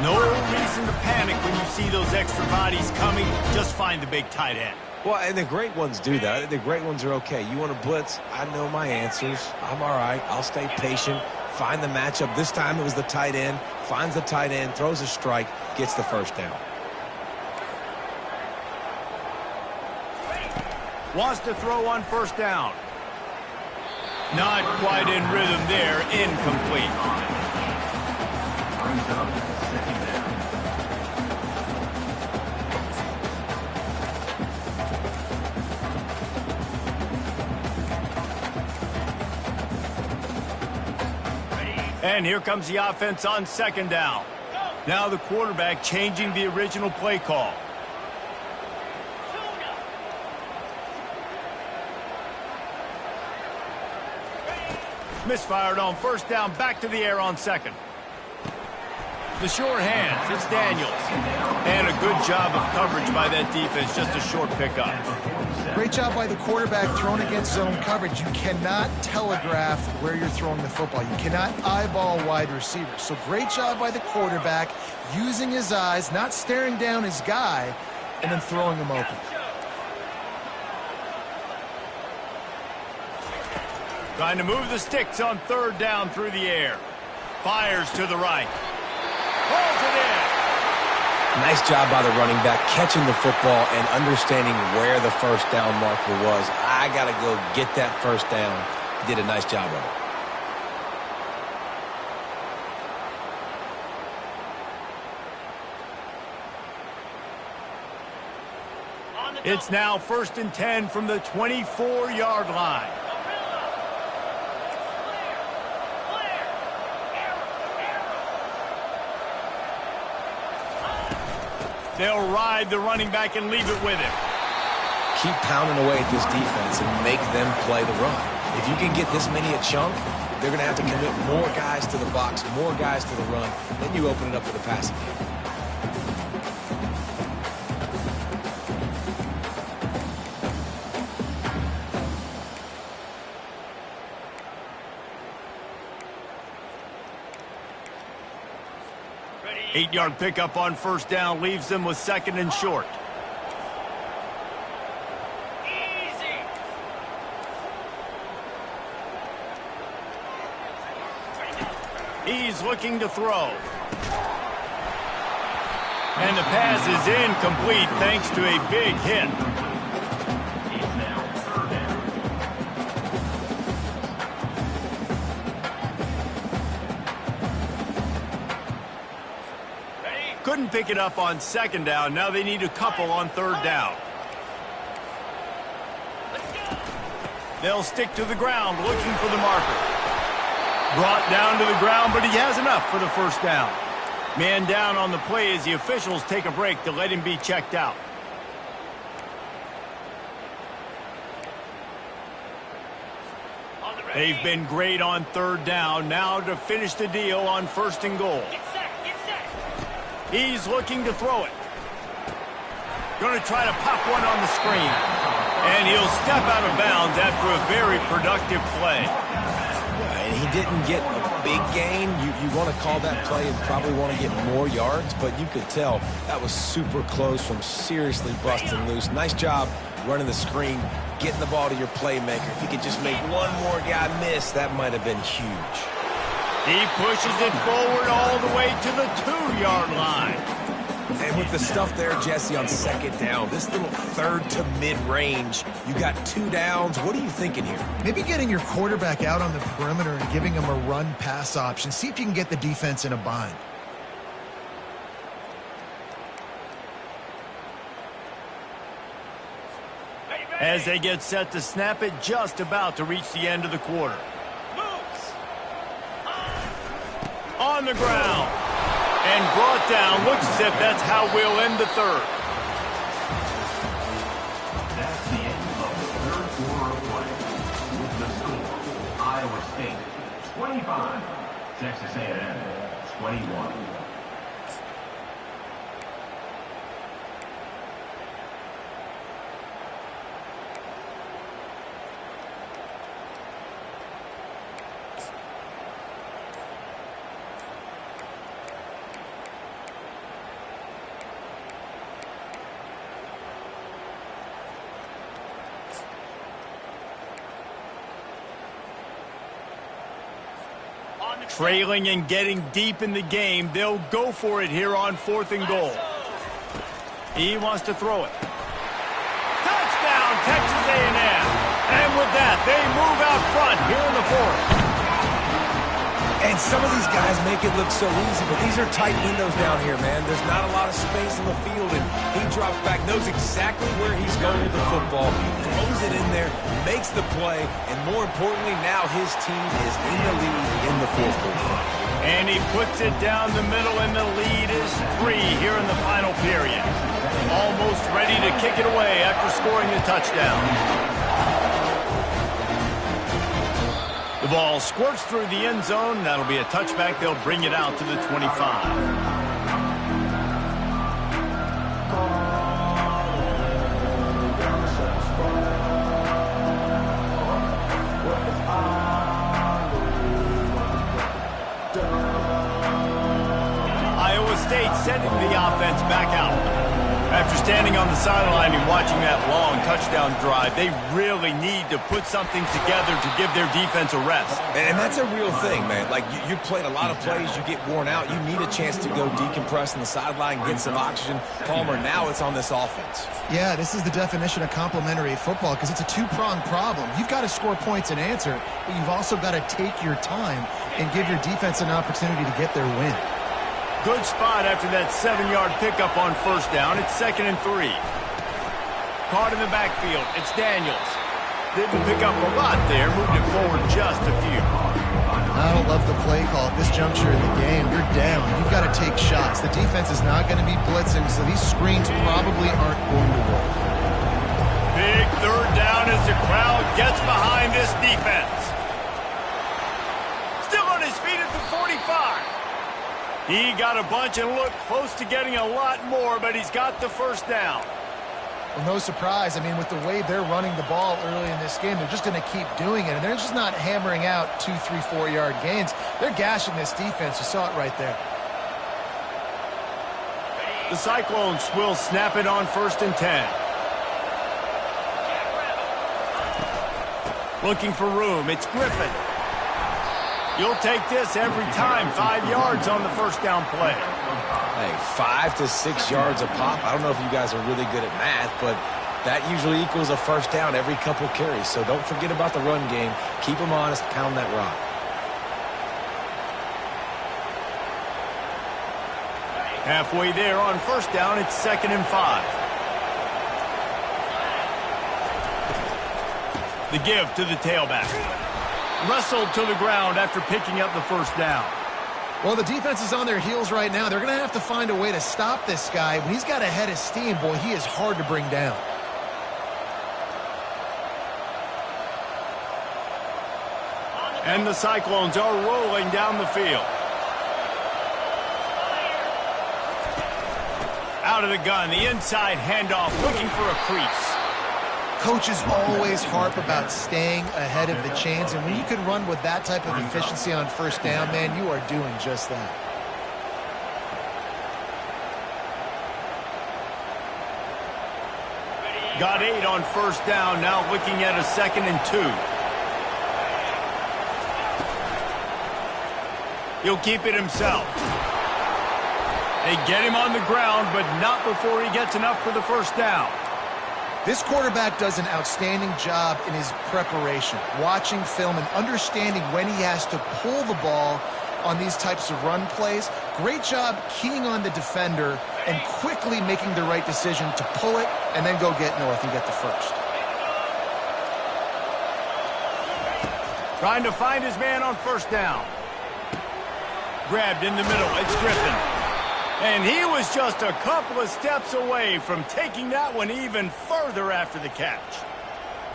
No reason to panic when you see those extra bodies coming. Just find the big tight end. Well, and the great ones do that. The great ones are okay. You want to blitz? I know my answers. I'm all right. I'll stay patient. Find the matchup. This time it was the tight end. Finds the tight end, throws a strike, gets the first down. Wants to throw on first down. Not quite in rhythm there. Incomplete. Brings up second down. And here comes the offense on second down. Now the quarterback changing the original play call. Misfired on first down, back to the air on second. The short hands, it's Daniels. And a good job of coverage by that defense, just a short pickup. Great job by the quarterback throwing against zone coverage. You cannot telegraph where you're throwing the football. You cannot eyeball wide receivers. So great job by the quarterback using his eyes, not staring down his guy, and then throwing him open. Trying to move the sticks on third down through the air. Fires to the right. Pulls it in. Nice job by the running back catching the football and understanding where the first down marker was. I got to go get that first down. He did a nice job of it. It's now 1st and 10 from the 24-yard line. They'll ride the running back and leave it with him. Keep pounding away at this defense and make them play the run. If you can get this many a chunk, they're going to have to commit more guys to the box, more guys to the run. Then you open it up for the passing game. Eight-yard pickup on first down leaves them with second and short. Easy. He's looking to throw. And the pass is incomplete thanks to a big hit. Couldn't pick it up on second down. Now they need a couple on third down. They'll stick to the ground looking for the marker. Brought down to the ground, but he has enough for the first down. Man down on the play as the officials take a break to let him be checked out. They've been great on third down. Now to finish the deal on first and goal. He's looking to throw it. Going to try to pop one on the screen. And he'll step out of bounds after a very productive play. And he didn't get a big gain. You want to call that play and probably want to get more yards, but you could tell that was super close from seriously busting loose. Nice job running the screen, getting the ball to your playmaker. If he could just make one more guy miss, that might have been huge. He pushes it forward all the way to the 2-yard line. And with the stuff there, Jesse, on second down, this little third to mid-range, you got 2 downs. What are you thinking here? Maybe getting your quarterback out on the perimeter and giving him a run-pass option. See if you can get the defense in a bind. As they get set to snap it, just about to reach the end of the quarter. On the ground and brought down. Looks as if that's how we'll end the third. That's the end of the third quarter of play. With the score, Iowa State 25, Texas A&M 21. Trailing and getting deep in the game, they'll go for it here on 4th and goal. He wants to throw it. Touchdown, Texas A&M. And with that, they move out front here in the fourth. And some of these guys make it look so easy, but these are tight windows down here, man. There's not a lot of space in the field, and he drops back, knows exactly where he's going with the football, throws it in there, makes the play, and more importantly, now his team is in the lead in the fourth quarter. And he puts it down the middle, and the lead is 3 here in the final period. Almost ready to kick it away after scoring the touchdown. The ball squirts through the end zone. That'll be a touchback. They'll bring it out to the 25. State sending the offense back out. After standing on the sideline and watching that long touchdown drive, they really need to put something together to give their defense a rest. And that's a real thing, man. Like, you played a lot of plays, you get worn out, you need a chance to go decompress on the sideline, get some oxygen. Palmer, now it's on this offense. Yeah, this is the definition of complementary football because it's a two-pronged problem. You've got to score points and answer, but you've also got to take your time and give your defense an opportunity to get their win. Good spot after that 7-yard pickup on first down. It's 2nd and 3. Caught in the backfield. It's Daniels. Didn't pick up a lot there. Moved it forward just a few. I don't love the play call at this juncture in the game. You're down. You've got to take shots. The defense is not going to be blitzing, so these screens probably aren't going to work. Big third down as the crowd gets behind this defense. Still on his feet at the 45. He got a bunch and looked close to getting a lot more, but he's got the first down. Well, no surprise. I mean, with the way they're running the ball early in this game, they're just going to keep doing it. And they're just not hammering out 2, 3, 4-yard gains. They're gashing this defense. You saw it right there. The Cyclones will snap it on 1st and 10. Looking for room. It's Griffin. You'll take this every time. 5 yards on the first down play. Hey, 5 to 6 yards a pop. I don't know if you guys are really good at math, but that usually equals a first down every couple carries. So don't forget about the run game. Keep them honest. Pound that rock. Halfway there on first down. It's 2nd and 5. The give to the tailback. Wrestled to the ground after picking up the first down. Well, the defense is on their heels right now. They're going to have to find a way to stop this guy. When he's got a head of steam, boy, he is hard to bring down. And the Cyclones are rolling down the field. Out of the gun, the inside handoff, looking for a crease. Coaches always harp about staying ahead of the chains, and when you can run with that type of efficiency on first down, man, you are doing just that. Got 8 on first down, now looking at a 2nd and 2. He'll keep it himself. They get him on the ground, but not before he gets enough for the first down. This quarterback does an outstanding job in his preparation, watching film and understanding when he has to pull the ball on these types of run plays. Great job keying on the defender and quickly making the right decision to pull it and then go get north and get the first. Trying to find his man on first down. Grabbed in the middle. It's Griffin. And he was just a couple of steps away from taking that one even further after the catch.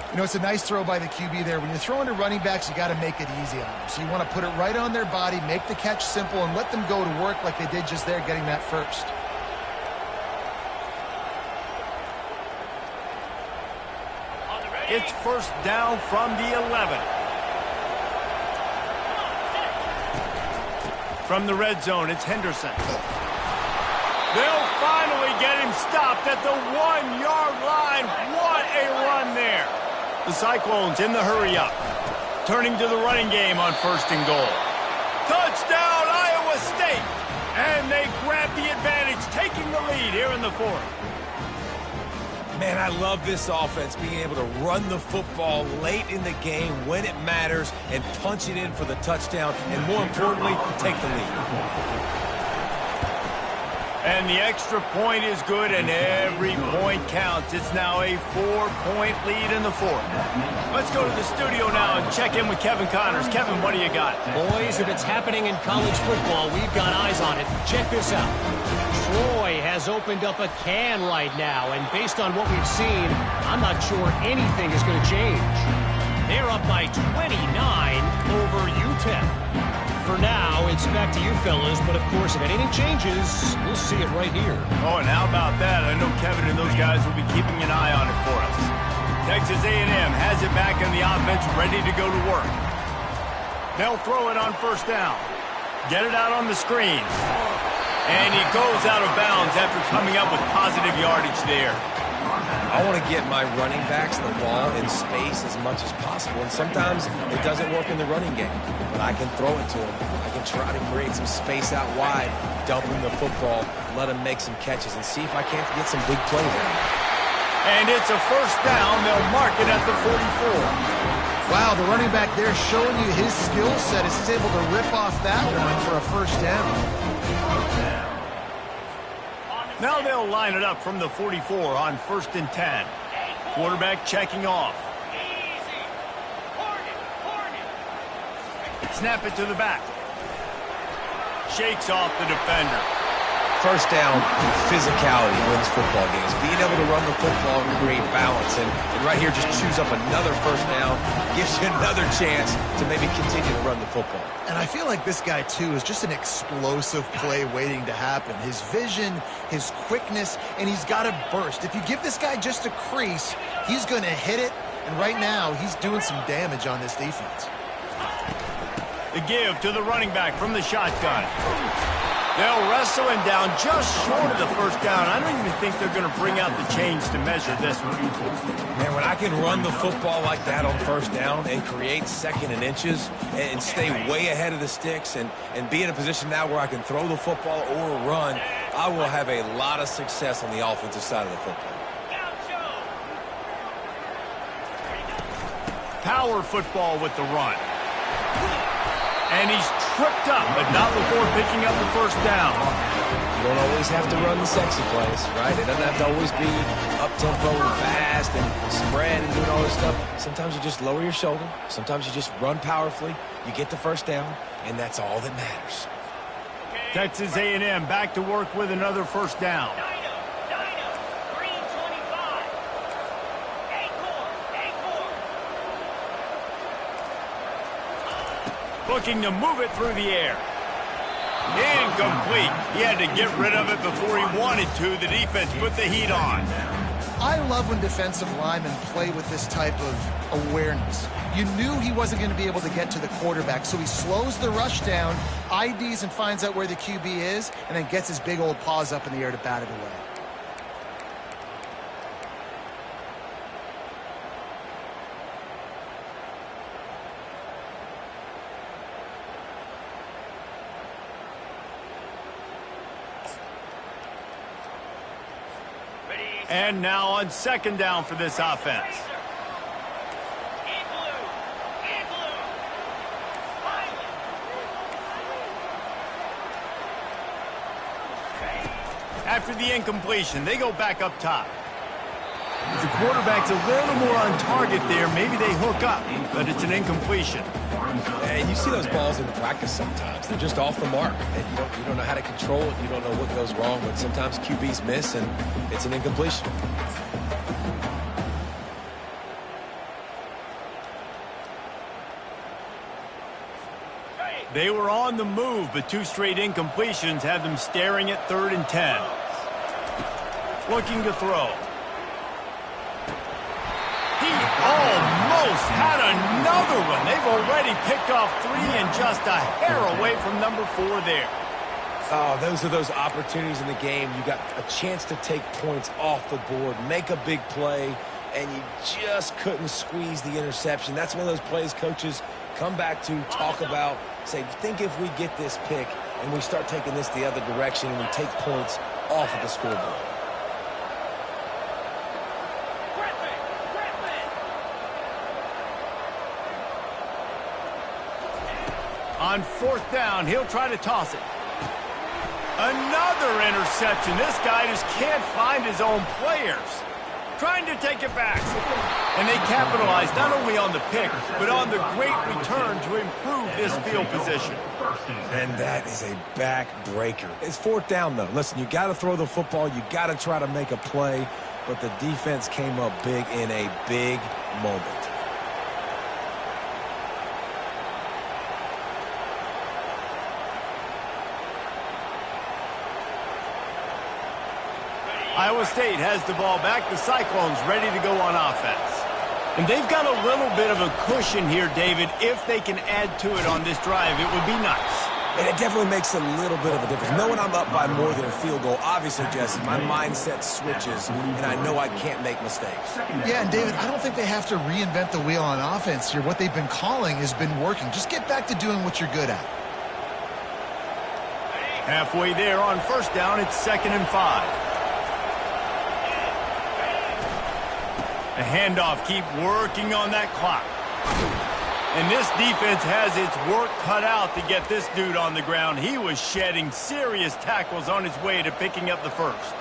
You know, it's a nice throw by the QB there. When you're throwing to running backs, you got to make it easy on them. So you want to put it right on their body, make the catch simple, and let them go to work like they did just there, getting that first. It's first down from the 11. From the red zone, it's Henderson. They'll finally get him stopped at the 1-yard line. What a run there. The Cyclones in the hurry-up. Turning to the running game on 1st and goal. Touchdown, Iowa State. And they grab the advantage, taking the lead here in the 4th. Man, I love this offense, being able to run the football late in the game when it matters and punch it in for the touchdown, and more importantly, take the lead. And the extra point is good, and every point counts. It's now a 4-point lead in the fourth. Let's go to the studio now and check in with Kevin Connors. Kevin, what do you got? Boys, if it's happening in college football, we've got eyes on it. Check this out. Troy has opened up a can right now, and based on what we've seen, I'm not sure anything is going to change. They're up by 29 over UTEP. For now, it's back to you fellas, but of course, if anything changes, we'll see it right here. Oh, and how about that? I know Kevin and those guys will be keeping an eye on it for us. Texas A&M has it back in the offense, ready to go to work. They'll throw it on first down. Get it out on the screen. And he goes out of bounds after coming up with positive yardage there. I want to get my running backs the ball in space as much as possible, and sometimes it doesn't work in the running game, but I can throw it to them. I can try to create some space out wide, dump them the football, let them make some catches, and see if I can't get some big plays out. And it's a first down. They'll mark it at the 44. Wow, the running back there showing you his skill set as he's able to rip off that one for a first down. Now they'll line it up from the 44 on 1st and 10. Quarterback checking off. Snap it to the back. Shakes off the defender. First down, physicality wins football games. Being able to run the football and create balance. And right here, just choose up another first down. Gives you another chance to maybe continue to run the football. And I feel like this guy, too, is just an explosive play waiting to happen. His vision, his quickness, and he's got a burst. If you give this guy just a crease, he's going to hit it. And right now, he's doing some damage on this defense. The give to the running back from the shotgun. They'll wrestle him down just short of the first down. I don't even think they're going to bring out the chains to measure this one. Man, when I can run the football like that on first down and create second and inches and stay way ahead of the sticks and be in a position now where I can throw the football or run, I will have a lot of success on the offensive side of the football. Power football with the run. And he's tripped up, but not before picking up the first down. You don't always have to run the sexy plays, right? It doesn't have to always be up-tempo and fast and spread and doing all this stuff. Sometimes you just lower your shoulder. Sometimes you just run powerfully. You get the first down, and that's all that matters. Texas A&M back to work with another first down. Looking to move it through the air. Incomplete. He had to get rid of it before he wanted to. The defense put the heat on. I love when defensive linemen play with this type of awareness. You knew he wasn't going to be able to get to the quarterback, so he slows the rush down, IDs and finds out where the QB is, and then gets his big old paws up in the air to bat it away. And now on second down for this offense. After the incompletion, they go back up top. If the quarterback's a little more on target there, maybe they hook up, but it's an incompletion. And you see those balls in practice sometimes. They're just off the mark. And you don't know how to control it. You don't know what goes wrong, but sometimes QBs miss, and it's an incompletion. They were on the move, but two straight incompletions have them staring at 3rd and 10. Looking to throw. He almost had another one. They've already picked off 3 and just a hair away from number 4 there. Oh, those are those opportunities in the game. You got a chance to take points off the board, make a big play, and you just couldn't squeeze the interception. That's one of those plays coaches come back to, talk about, say, think if we get this pick and we start taking this the other direction and we take points off of the scoreboard. On 4th down, he'll try to toss it. Another interception. This guy just can't find his own players. Trying to take it back. And they capitalize not only on the pick, but on the great return to improve this field position. And that is a back-breaker. It's 4th down, though. Listen, you got to throw the football. You got to try to make a play. But the defense came up big in a big moment. Iowa State has the ball back. The Cyclones ready to go on offense. And they've got a little bit of a cushion here, David. If they can add to it on this drive, it would be nice. And it definitely makes a little bit of a difference. Knowing I'm up by more than a field goal, obviously, Jesse, my mindset switches, and I know I can't make mistakes. Yeah, and David, I don't think they have to reinvent the wheel on offense here. What they've been calling has been working. Just get back to doing what you're good at. Halfway there on 1st down, it's 2nd and 5. The handoff, keep working on that clock. And this defense has its work cut out to get this dude on the ground. He was shedding serious tackles on his way to picking up the first.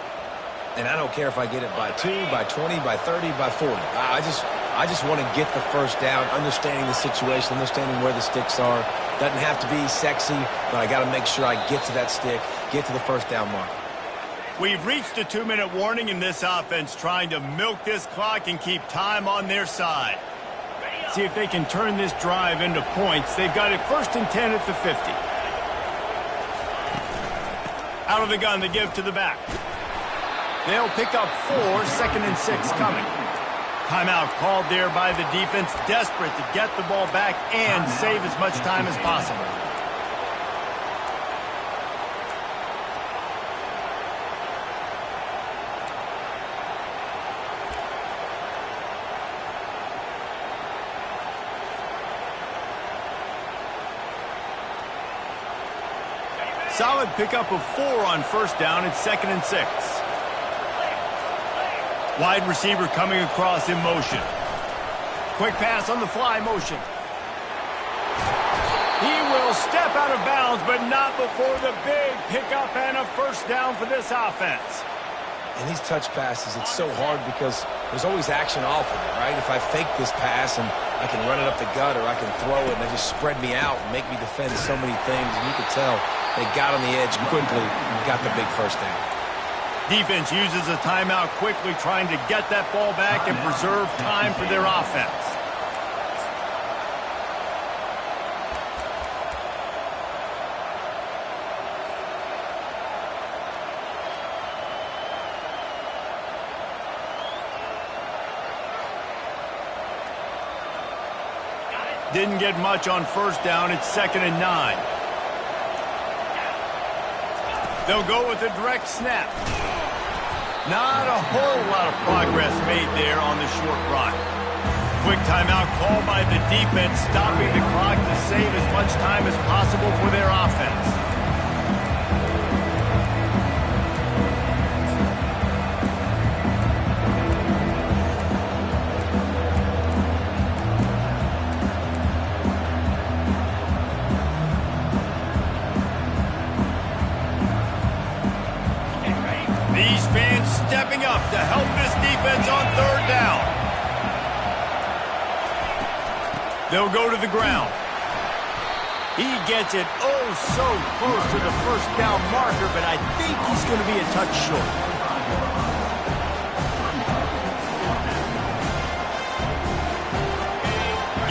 And I don't care if I get it by 2, by 20, by 30, by 40. I just want to get the first down, understanding the situation, understanding where the sticks are. Doesn't have to be sexy, but I got to make sure I get to that stick, get to the first down mark. We've reached the 2-minute warning in this offense, trying to milk this clock and keep time on their side. See if they can turn this drive into points. They've got it 1st and 10 at the 50. Out of the gun, they give to the back. They'll pick up 4, 2nd and 6 coming. Timeout called there by the defense, desperate to get the ball back and save as much time as possible. Solid pickup of 4 on 1st down. It's 2nd and 6. Wide receiver coming across in motion. Quick pass on the fly motion. He will step out of bounds, but not before the big pickup and a 1st down for this offense. And these touch passes, it's so hard because there's always action off of it, right? If I fake this pass and I can run it up the gut or I can throw it and they just spread me out and make me defend so many things, and you can tell they got on the edge quickly and got the big 1st down. Defense uses a timeout quickly, trying to get that ball back and preserve time for their offense. Didn't get much on 1st down. It's 2nd and 9. They'll go with a direct snap. Not a whole lot of progress made there on the short run. Quick timeout called by the defense, stopping the clock to save as much time as possible for their offense. These fans stepping up to help this defense on 3rd down. They'll go to the ground. He gets it oh so close to the 1st down marker, but I think he's going to be a touch short.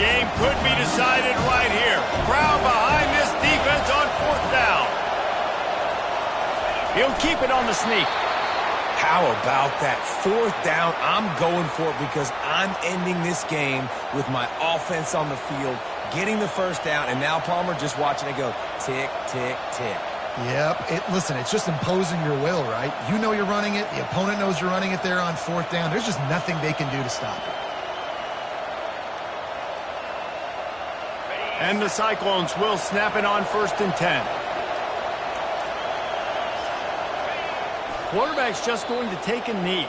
Game could be decided right here. Crowd behind this defense on 4th down. He'll keep it on the sneak. How about that 4th down? I'm going for it because I'm ending this game with my offense on the field, getting the 1st down, and now Palmer just watching it go tick, tick, tick. Yep. Listen, it's just imposing your will, right? You know you're running it. The opponent knows you're running it there on 4th down. There's just nothing they can do to stop it. And the Cyclones will snap it on 1st and 10. Quarterback's just going to take a knee.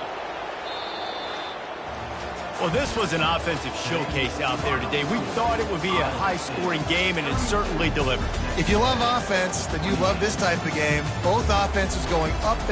Well, this was an offensive showcase out there today. We thought it would be a high-scoring game, and it certainly delivered. If you love offense, then you love this type of game. Both offenses going up and